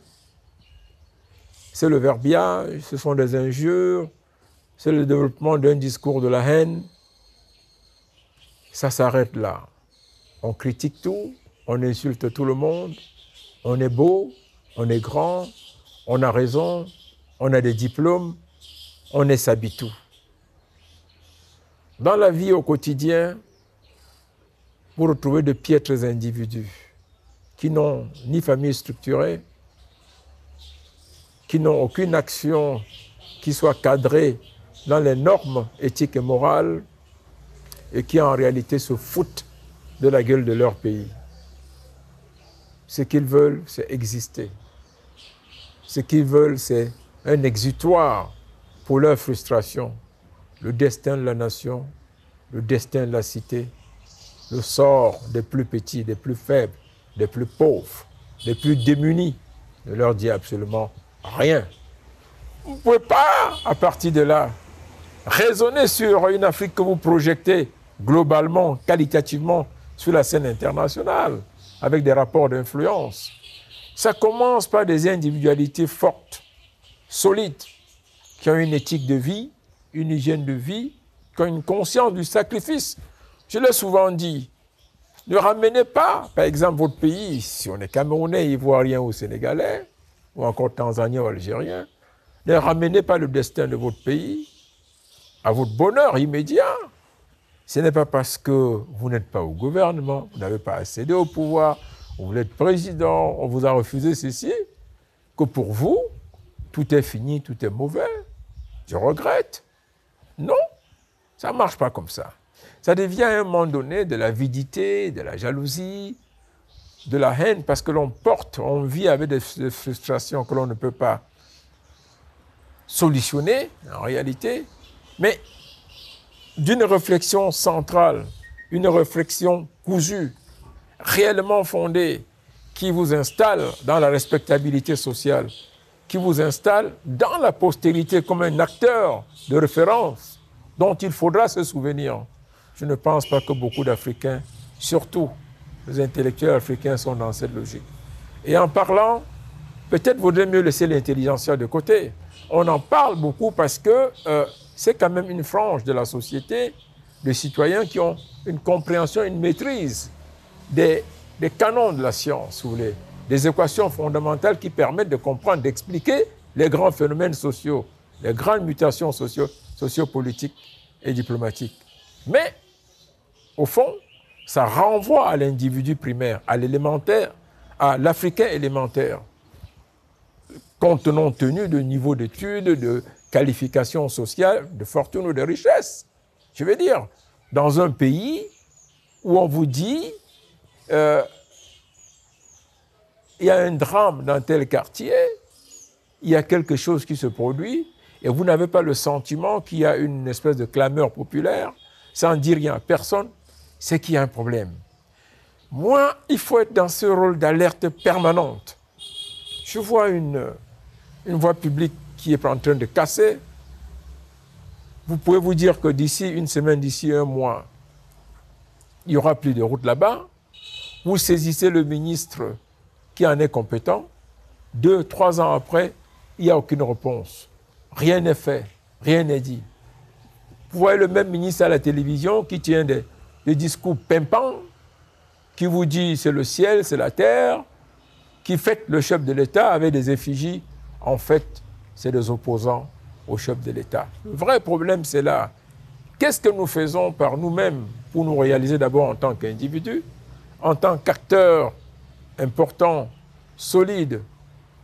C'est le verbiage, ce sont des injures, c'est le développement d'un discours de la haine. Ça s'arrête là. On critique tout, on insulte tout le monde, on est beau, on est grand, on a raison, on a des diplômes, on est sabitou. Dans la vie au quotidien, vous retrouvez de piètres individus qui n'ont ni famille structurée, qui n'ont aucune action qui soit cadrée dans les normes éthiques et morales et qui en réalité se foutent de la gueule de leur pays. Ce qu'ils veulent, c'est exister. Ce qu'ils veulent, c'est un exutoire pour leur frustration. Le destin de la nation, le destin de la cité, le sort des plus petits, des plus faibles, des plus pauvres, des plus démunis, ne leur dit absolument rien. Vous ne pouvez pas, à partir de là, raisonner sur une Afrique que vous projetez globalement, qualitativement, sur la scène internationale, avec des rapports d'influence. Ça commence par des individualités fortes, solides, qui ont une éthique de vie, une hygiène de vie, qui ont une conscience du sacrifice. Je l'ai souvent dit, ne ramenez pas, par exemple, votre pays, si on est Camerounais, Ivoirien ou Sénégalais, ou encore Tanzanien ou Algérien, ne ramenez pas le destin de votre pays à votre bonheur immédiat. Ce n'est pas parce que vous n'êtes pas au gouvernement, vous n'avez pas accédé au pouvoir, vous voulez être président, on vous a refusé ceci, que pour vous, tout est fini, tout est mauvais. Je regrette. Non, ça ne marche pas comme ça. Ça devient à un moment donné de l'avidité, de la jalousie, de la haine, parce que l'on porte, on vit avec des frustrations que l'on ne peut pas solutionner, en réalité, mais d'une réflexion centrale, une réflexion cousue, réellement fondée, qui vous installe dans la respectabilité sociale, qui vous installe dans la postérité comme un acteur de référence dont il faudra se souvenir. Je ne pense pas que beaucoup d'Africains, surtout les intellectuels africains, sont dans cette logique. Et en parlant, peut-être vaudrait mieux laisser l'intelligentsia de côté. On en parle beaucoup parce que c'est quand même une frange de la société, de citoyens qui ont une compréhension, une maîtrise des canons de la science, si vous voulez, des équations fondamentales qui permettent de comprendre, d'expliquer les grands phénomènes sociaux, les grandes mutations sociopolitiques et diplomatiques. Mais, au fond, ça renvoie à l'individu primaire, à l'élémentaire, à l'Africain élémentaire, compte tenu de niveau d'études, de qualification sociale, de fortune ou de richesse. Je veux dire, dans un pays où on vous dit il y a un drame dans tel quartier, il y a quelque chose qui se produit, et vous n'avez pas le sentiment qu'il y a une espèce de clameur populaire, sans dire rien à personne, c'est qu'il y a un problème. Moi, il faut être dans ce rôle d'alerte permanente. Je vois une voie publique qui est en train de casser. Vous pouvez vous dire que d'ici une semaine, d'ici un mois, il n'y aura plus de route là-bas. Vous saisissez le ministre qui en est compétent. 2, 3 ans après, il n'y a aucune réponse. Rien n'est fait, rien n'est dit. Vous voyez le même ministre à la télévision qui tient des discours pimpants, qui vous dit c'est le ciel, c'est la terre, qui fête le chef de l'État avec des effigies. En fait, c'est des opposants au chef de l'État. Le vrai problème, c'est là. Qu'est-ce que nous faisons par nous-mêmes pour nous réaliser d'abord en tant qu'individus, en tant qu'acteurs importants, solides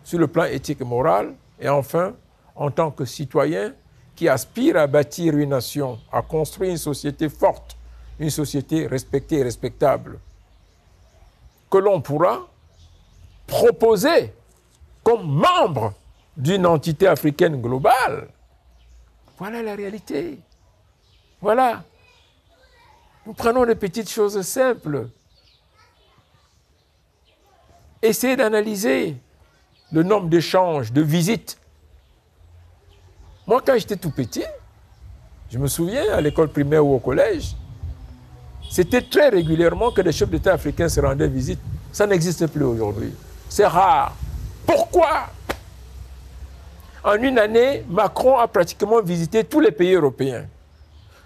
sur le plan éthique et moral, et enfin, en tant que citoyens qui aspirent à bâtir une nation, à construire une société forte, une société respectée et respectable, que l'on pourra proposer comme membre d'une entité africaine globale. Voilà la réalité. Voilà. Nous prenons des petites choses simples. Essayez d'analyser le nombre d'échanges, de visites. Moi, quand j'étais tout petit, je me souviens, à l'école primaire ou au collège, c'était très régulièrement que les chefs d'État africains se rendaient visite. Ça n'existe plus aujourd'hui. C'est rare. Pourquoi? En une année, Macron a pratiquement visité tous les pays européens.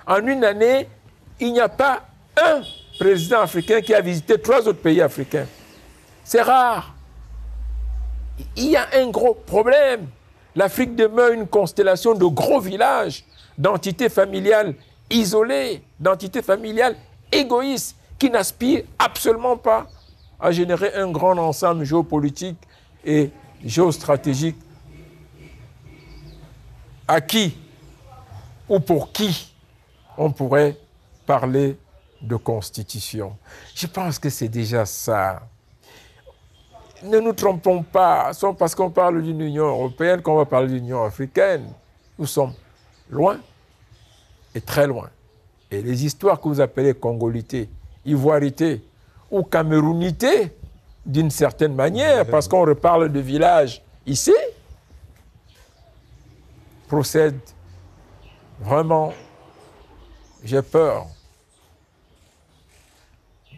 En une année, il n'y a pas un président africain qui a visité 3 autres pays africains. C'est rare. Il y a un gros problème. L'Afrique demeure une constellation de gros villages, d'entités familiales isolées, d'entités familiales égoïstes, qui n'aspirent absolument pas à générer un grand ensemble géopolitique et géostratégique. À qui ou pour qui on pourrait parler de constitution? Je pense que c'est déjà ça. Ne nous trompons pas, c'est parce qu'on parle d'une Union européenne qu'on va parler d'une Union africaine. Nous sommes loin et très loin. Et les histoires que vous appelez congolité, ivoirité ou camerounité, d'une certaine manière, parce qu'on reparle de villages ici, procèdent vraiment, j'ai peur,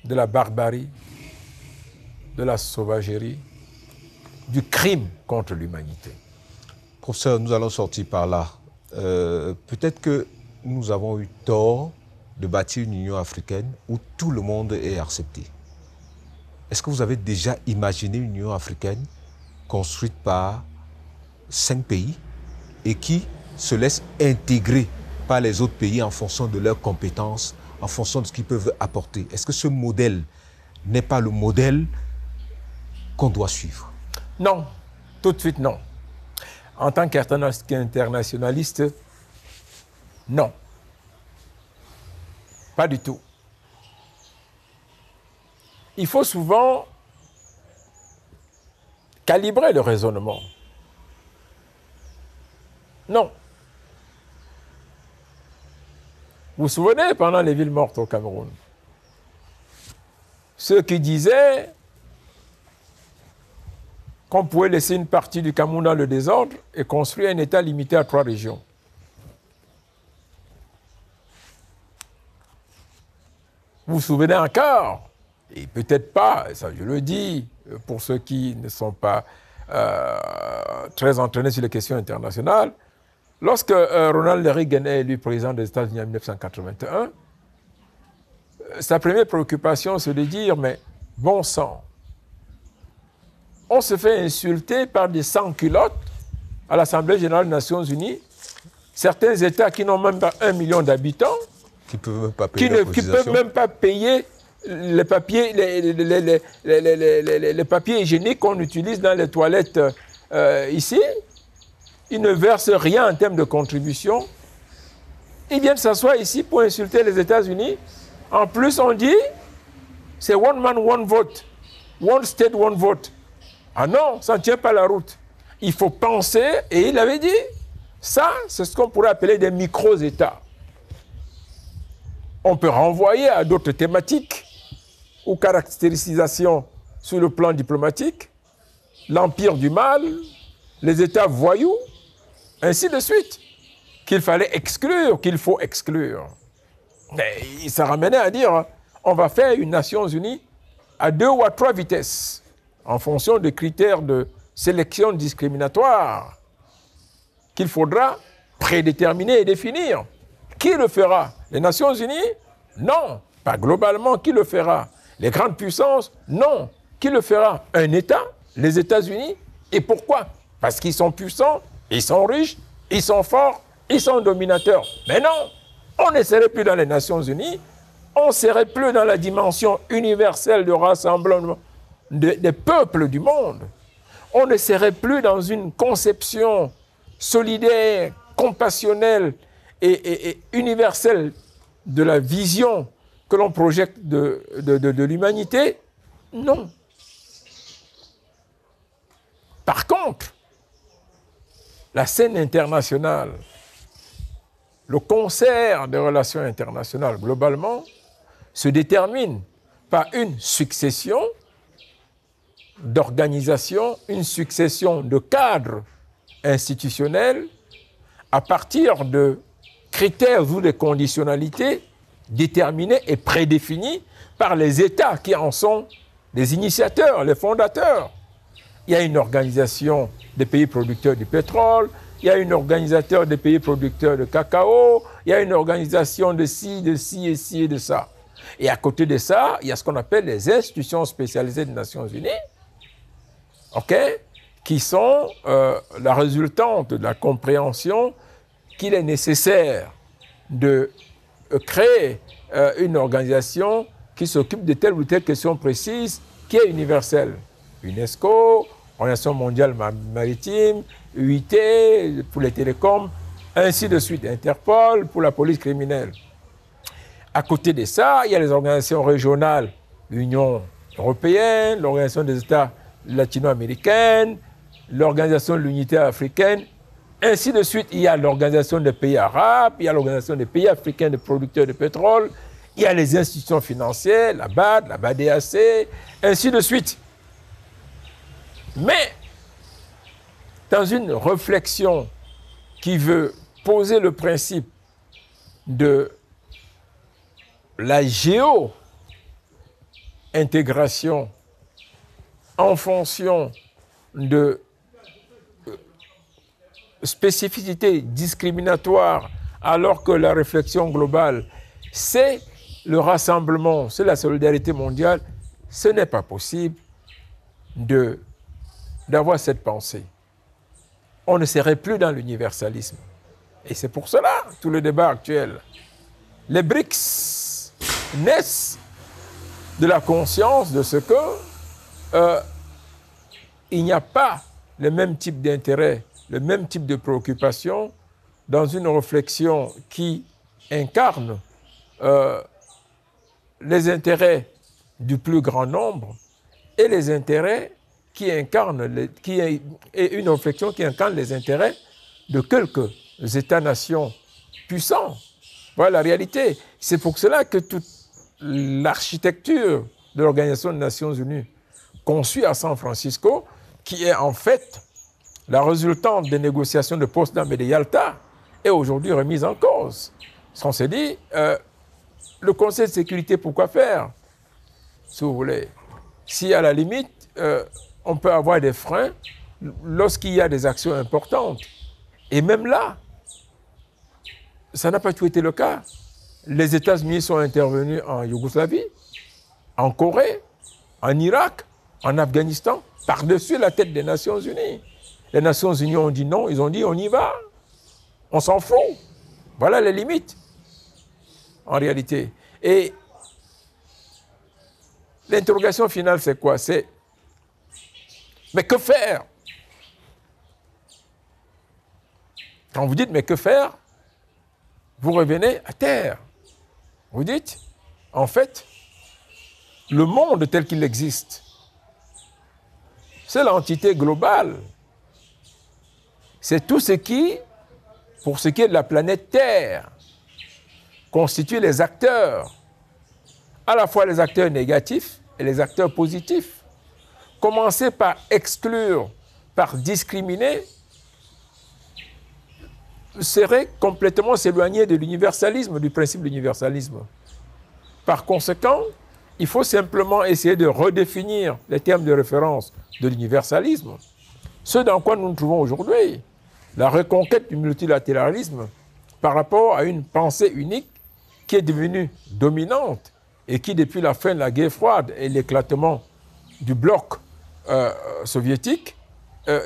de la barbarie, de la sauvagerie, du crime contre l'humanité. Professeur, nous allons sortir par là. Peut-être que nous avons eu tort de bâtir une Union africaine où tout le monde est accepté. Est-ce que vous avez déjà imaginé une Union africaine construite par 5 pays et qui se laisse intégrer par les autres pays en fonction de leurs compétences, en fonction de ce qu'ils peuvent apporter? Est-ce que ce modèle n'est pas le modèle qu'on doit suivre? Non, tout de suite non. En tant qu'internationaliste, non. Pas du tout. Il faut souvent calibrer le raisonnement. Non. Vous vous souvenez, pendant les villes mortes au Cameroun, ceux qui disaient qu'on pouvait laisser une partie du Cameroun dans le désordre et construire un État limité à 3 régions. Vous vous souvenez encore, et peut-être pas, ça je le dis, pour ceux qui ne sont pas très entraînés sur les questions internationales, lorsque Ronald Reagan est élu président des États-Unis en 1981, sa première préoccupation, c'est de dire, mais bon sang, on se fait insulter par des sans-culottes à l'Assemblée générale des Nations Unies, certains États qui n'ont même pas 1 million d'habitants, qui ne peuvent même pas payer les papiers, les papiers hygiéniques qu'on utilise dans les toilettes ici. Ils ne versent rien en termes de contribution. Ils viennent s'asseoir ici pour insulter les États-Unis. En plus, on dit, c'est one man, one vote. One state, one vote. Ah non, ça ne tient pas la route. Il faut penser, et il avait dit, ça, c'est ce qu'on pourrait appeler des micro-États. On peut renvoyer à d'autres thématiques ou caractérisations sur le plan diplomatique, l'empire du mal, les États voyous, ainsi de suite, qu'il fallait exclure, qu'il faut exclure. Mais ça ramenait à dire, on va faire une Nations Unies à 2 ou à 3 vitesses, en fonction de critères de sélection discriminatoire, qu'il faudra prédéterminer et définir. Qui le fera? Les Nations Unies? Non. Pas globalement, qui le fera? Les grandes puissances? Non. Qui le fera? Un État? Les États-Unis? Et pourquoi? Parce qu'ils sont puissants, ils sont riches, ils sont forts, ils sont dominateurs. Mais non, on ne serait plus dans les Nations Unies, on ne serait plus dans la dimension universelle de rassemblement des peuples du monde. On ne serait plus dans une conception solidaire, compassionnelle et universelle de la vision que l'on projette de l'humanité. Non. Par contre, la scène internationale, le concert des relations internationales globalement, se détermine par une succession d'organisations, une succession de cadres institutionnels à partir de critères ou de conditionnalités déterminée et prédéfinie par les États qui en sont les initiateurs, les fondateurs. Il y a une organisation des pays producteurs du pétrole, il y a une organisation des pays producteurs de cacao, il y a une organisation de ci, et de ça. Et à côté de ça, il y a ce qu'on appelle les institutions spécialisées des Nations Unies, qui sont la résultante de la compréhension qu'il est nécessaire de créer une organisation qui s'occupe de telle ou telle question précise qui est universelle. UNESCO, Organisation mondiale maritime, UIT pour les télécoms, ainsi de suite, Interpol pour la police criminelle. À côté de ça, il y a les organisations régionales, l'Union européenne, l'Organisation des États latino-américaines, l'Organisation de l'unité africaine, ainsi de suite. Il y a l'Organisation des pays arabes, il y a l'Organisation des pays africains de producteurs de pétrole, il y a les institutions financières, la BAD, la BADAC, ainsi de suite. Mais, dans une réflexion qui veut poser le principe de la géo-intégration en fonction de spécificités discriminatoires, alors que la réflexion globale, c'est le rassemblement, c'est la solidarité mondiale, ce n'est pas possible d'avoir cette pensée. On ne serait plus dans l'universalisme. Et c'est pour cela, tout le débat actuel. Les BRICS naissent de la conscience de ce que il n'y a pas le même type d'intérêt, le même type de préoccupation dans une réflexion qui incarne les intérêts du plus grand nombre et les intérêts qui incarnent, et une réflexion qui incarne les intérêts de quelques États-nations puissants. Voilà la réalité. C'est pour cela que toute l'architecture de l'Organisation des Nations Unies, conçue à San Francisco, qui est en fait la résultante des négociations de Potsdam et de Yalta, est aujourd'hui remise en cause. On s'est dit, le Conseil de sécurité, pourquoi faire, si vous voulez? Si à la limite, on peut avoir des freins lorsqu'il y a des actions importantes. Et même là, ça n'a pas tout été le cas. Les États-Unis sont intervenus en Yougoslavie, en Corée, en Irak, en Afghanistan, par-dessus la tête des Nations Unies. Les Nations Unies ont dit non, ils ont dit on y va, on s'en fout. Voilà les limites, en réalité. Et l'interrogation finale, c'est quoi? C'est, mais que faire? Quand vous dites mais que faire, vous revenez à terre. Vous dites, en fait, le monde tel qu'il existe, c'est l'entité globale. C'est tout ce qui, pour ce qui est de la planète Terre, constitue les acteurs, à la fois les acteurs négatifs et les acteurs positifs. Commencer par exclure, par discriminer, serait complètement s'éloigner de l'universalisme, du principe de l'universalisme. Par conséquent, il faut simplement essayer de redéfinir les termes de référence de l'universalisme. Ce dans quoi nous nous trouvons aujourd'hui, la reconquête du multilatéralisme par rapport à une pensée unique qui est devenue dominante et qui, depuis la fin de la guerre froide et l'éclatement du bloc soviétique,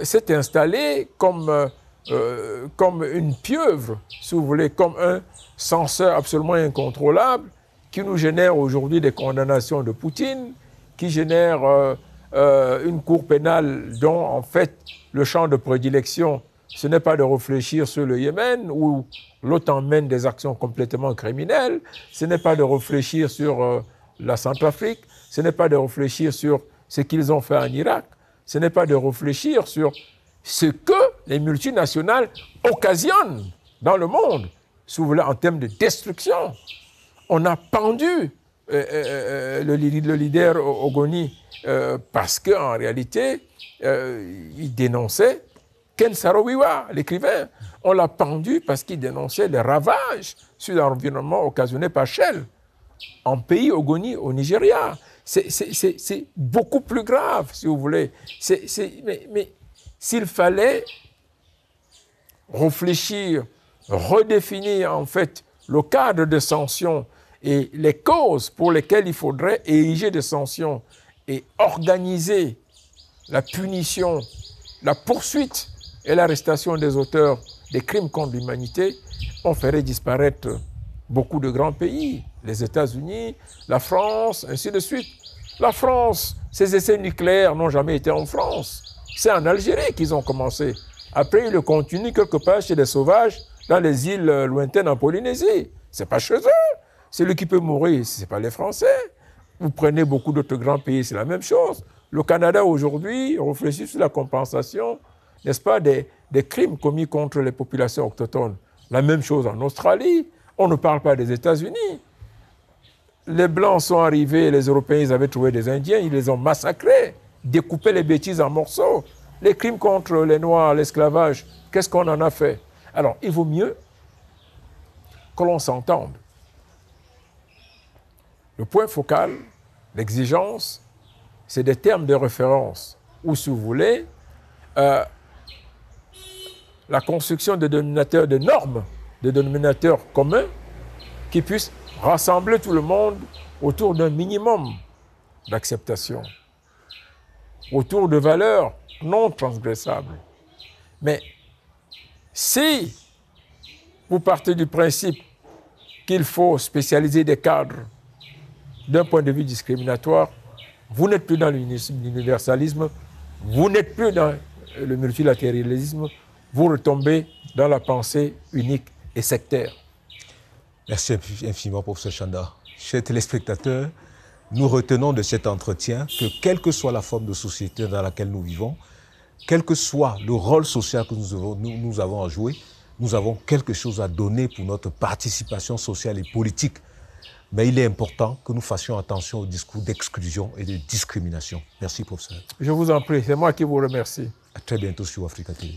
s'est installée comme une pieuvre, si vous voulez, comme un censeur absolument incontrôlable qui nous génère aujourd'hui des condamnations de Poutine, qui génère une cour pénale dont, en fait, le champ de prédilection, ce n'est pas de réfléchir sur le Yémen, où l'OTAN mène des actions complètement criminelles, ce n'est pas de réfléchir sur la Centrafrique, ce n'est pas de réfléchir sur ce qu'ils ont fait en Irak, ce n'est pas de réfléchir sur ce que les multinationales occasionnent dans le monde, si vous voulez, en termes de destruction. On a pendu le leader Ogoni parce qu'en réalité, il dénonçait Ken Saro-Wiwa, l'écrivain, on l'a pendu parce qu'il dénonçait les ravages sur l'environnement occasionnés par Shell en pays Ogoni, au Nigeria. C'est beaucoup plus grave, si vous voulez. Mais s'il fallait réfléchir, redéfinir en fait le cadre de sanctions et les causes pour lesquelles il faudrait ériger des sanctions et organiser la punition, la poursuite et l'arrestation des auteurs des crimes contre l'humanité, on ferait disparaître beaucoup de grands pays, les États-Unis, la France, ainsi de suite. La France, ses essais nucléaires n'ont jamais été en France. C'est en Algérie qu'ils ont commencé. Après, ils le continuent quelque part chez les sauvages, dans les îles lointaines en Polynésie. Ce n'est pas chez eux. Celui qui peut mourir, ce n'est pas les Français. Vous prenez beaucoup d'autres grands pays, c'est la même chose. Le Canada, aujourd'hui, réfléchit sur la compensation, n'est-ce pas, des crimes commis contre les populations autochtones. La même chose en Australie. On ne parle pas des États-Unis. Les Blancs sont arrivés, les Européens, ils avaient trouvé des Indiens, ils les ont massacrés, découpé les bêtises en morceaux. Les crimes contre les Noirs, l'esclavage, qu'est-ce qu'on en a fait? Alors, il vaut mieux que l'on s'entende. Le point focal, l'exigence, c'est des termes de référence, ou si vous voulez, la construction de dénominateurs de normes, de dénominateurs communs, qui puissent rassembler tout le monde autour d'un minimum d'acceptation, autour de valeurs non transgressables. Mais si vous partez du principe qu'il faut spécialiser des cadres d'un point de vue discriminatoire, vous n'êtes plus dans l'universalisme, vous n'êtes plus dans le multilatéralisme, vous retombez dans la pensée unique et sectaire. Merci infiniment, professeur Chanda. Chers téléspectateurs, nous retenons de cet entretien que quelle que soit la forme de société dans laquelle nous vivons, quel que soit le rôle social que nous avons à jouer, nous avons quelque chose à donner pour notre participation sociale et politique. Mais il est important que nous fassions attention au discours d'exclusion et de discrimination. Merci, professeur. Je vous en prie, c'est moi qui vous remercie. À très bientôt sur Africa TV.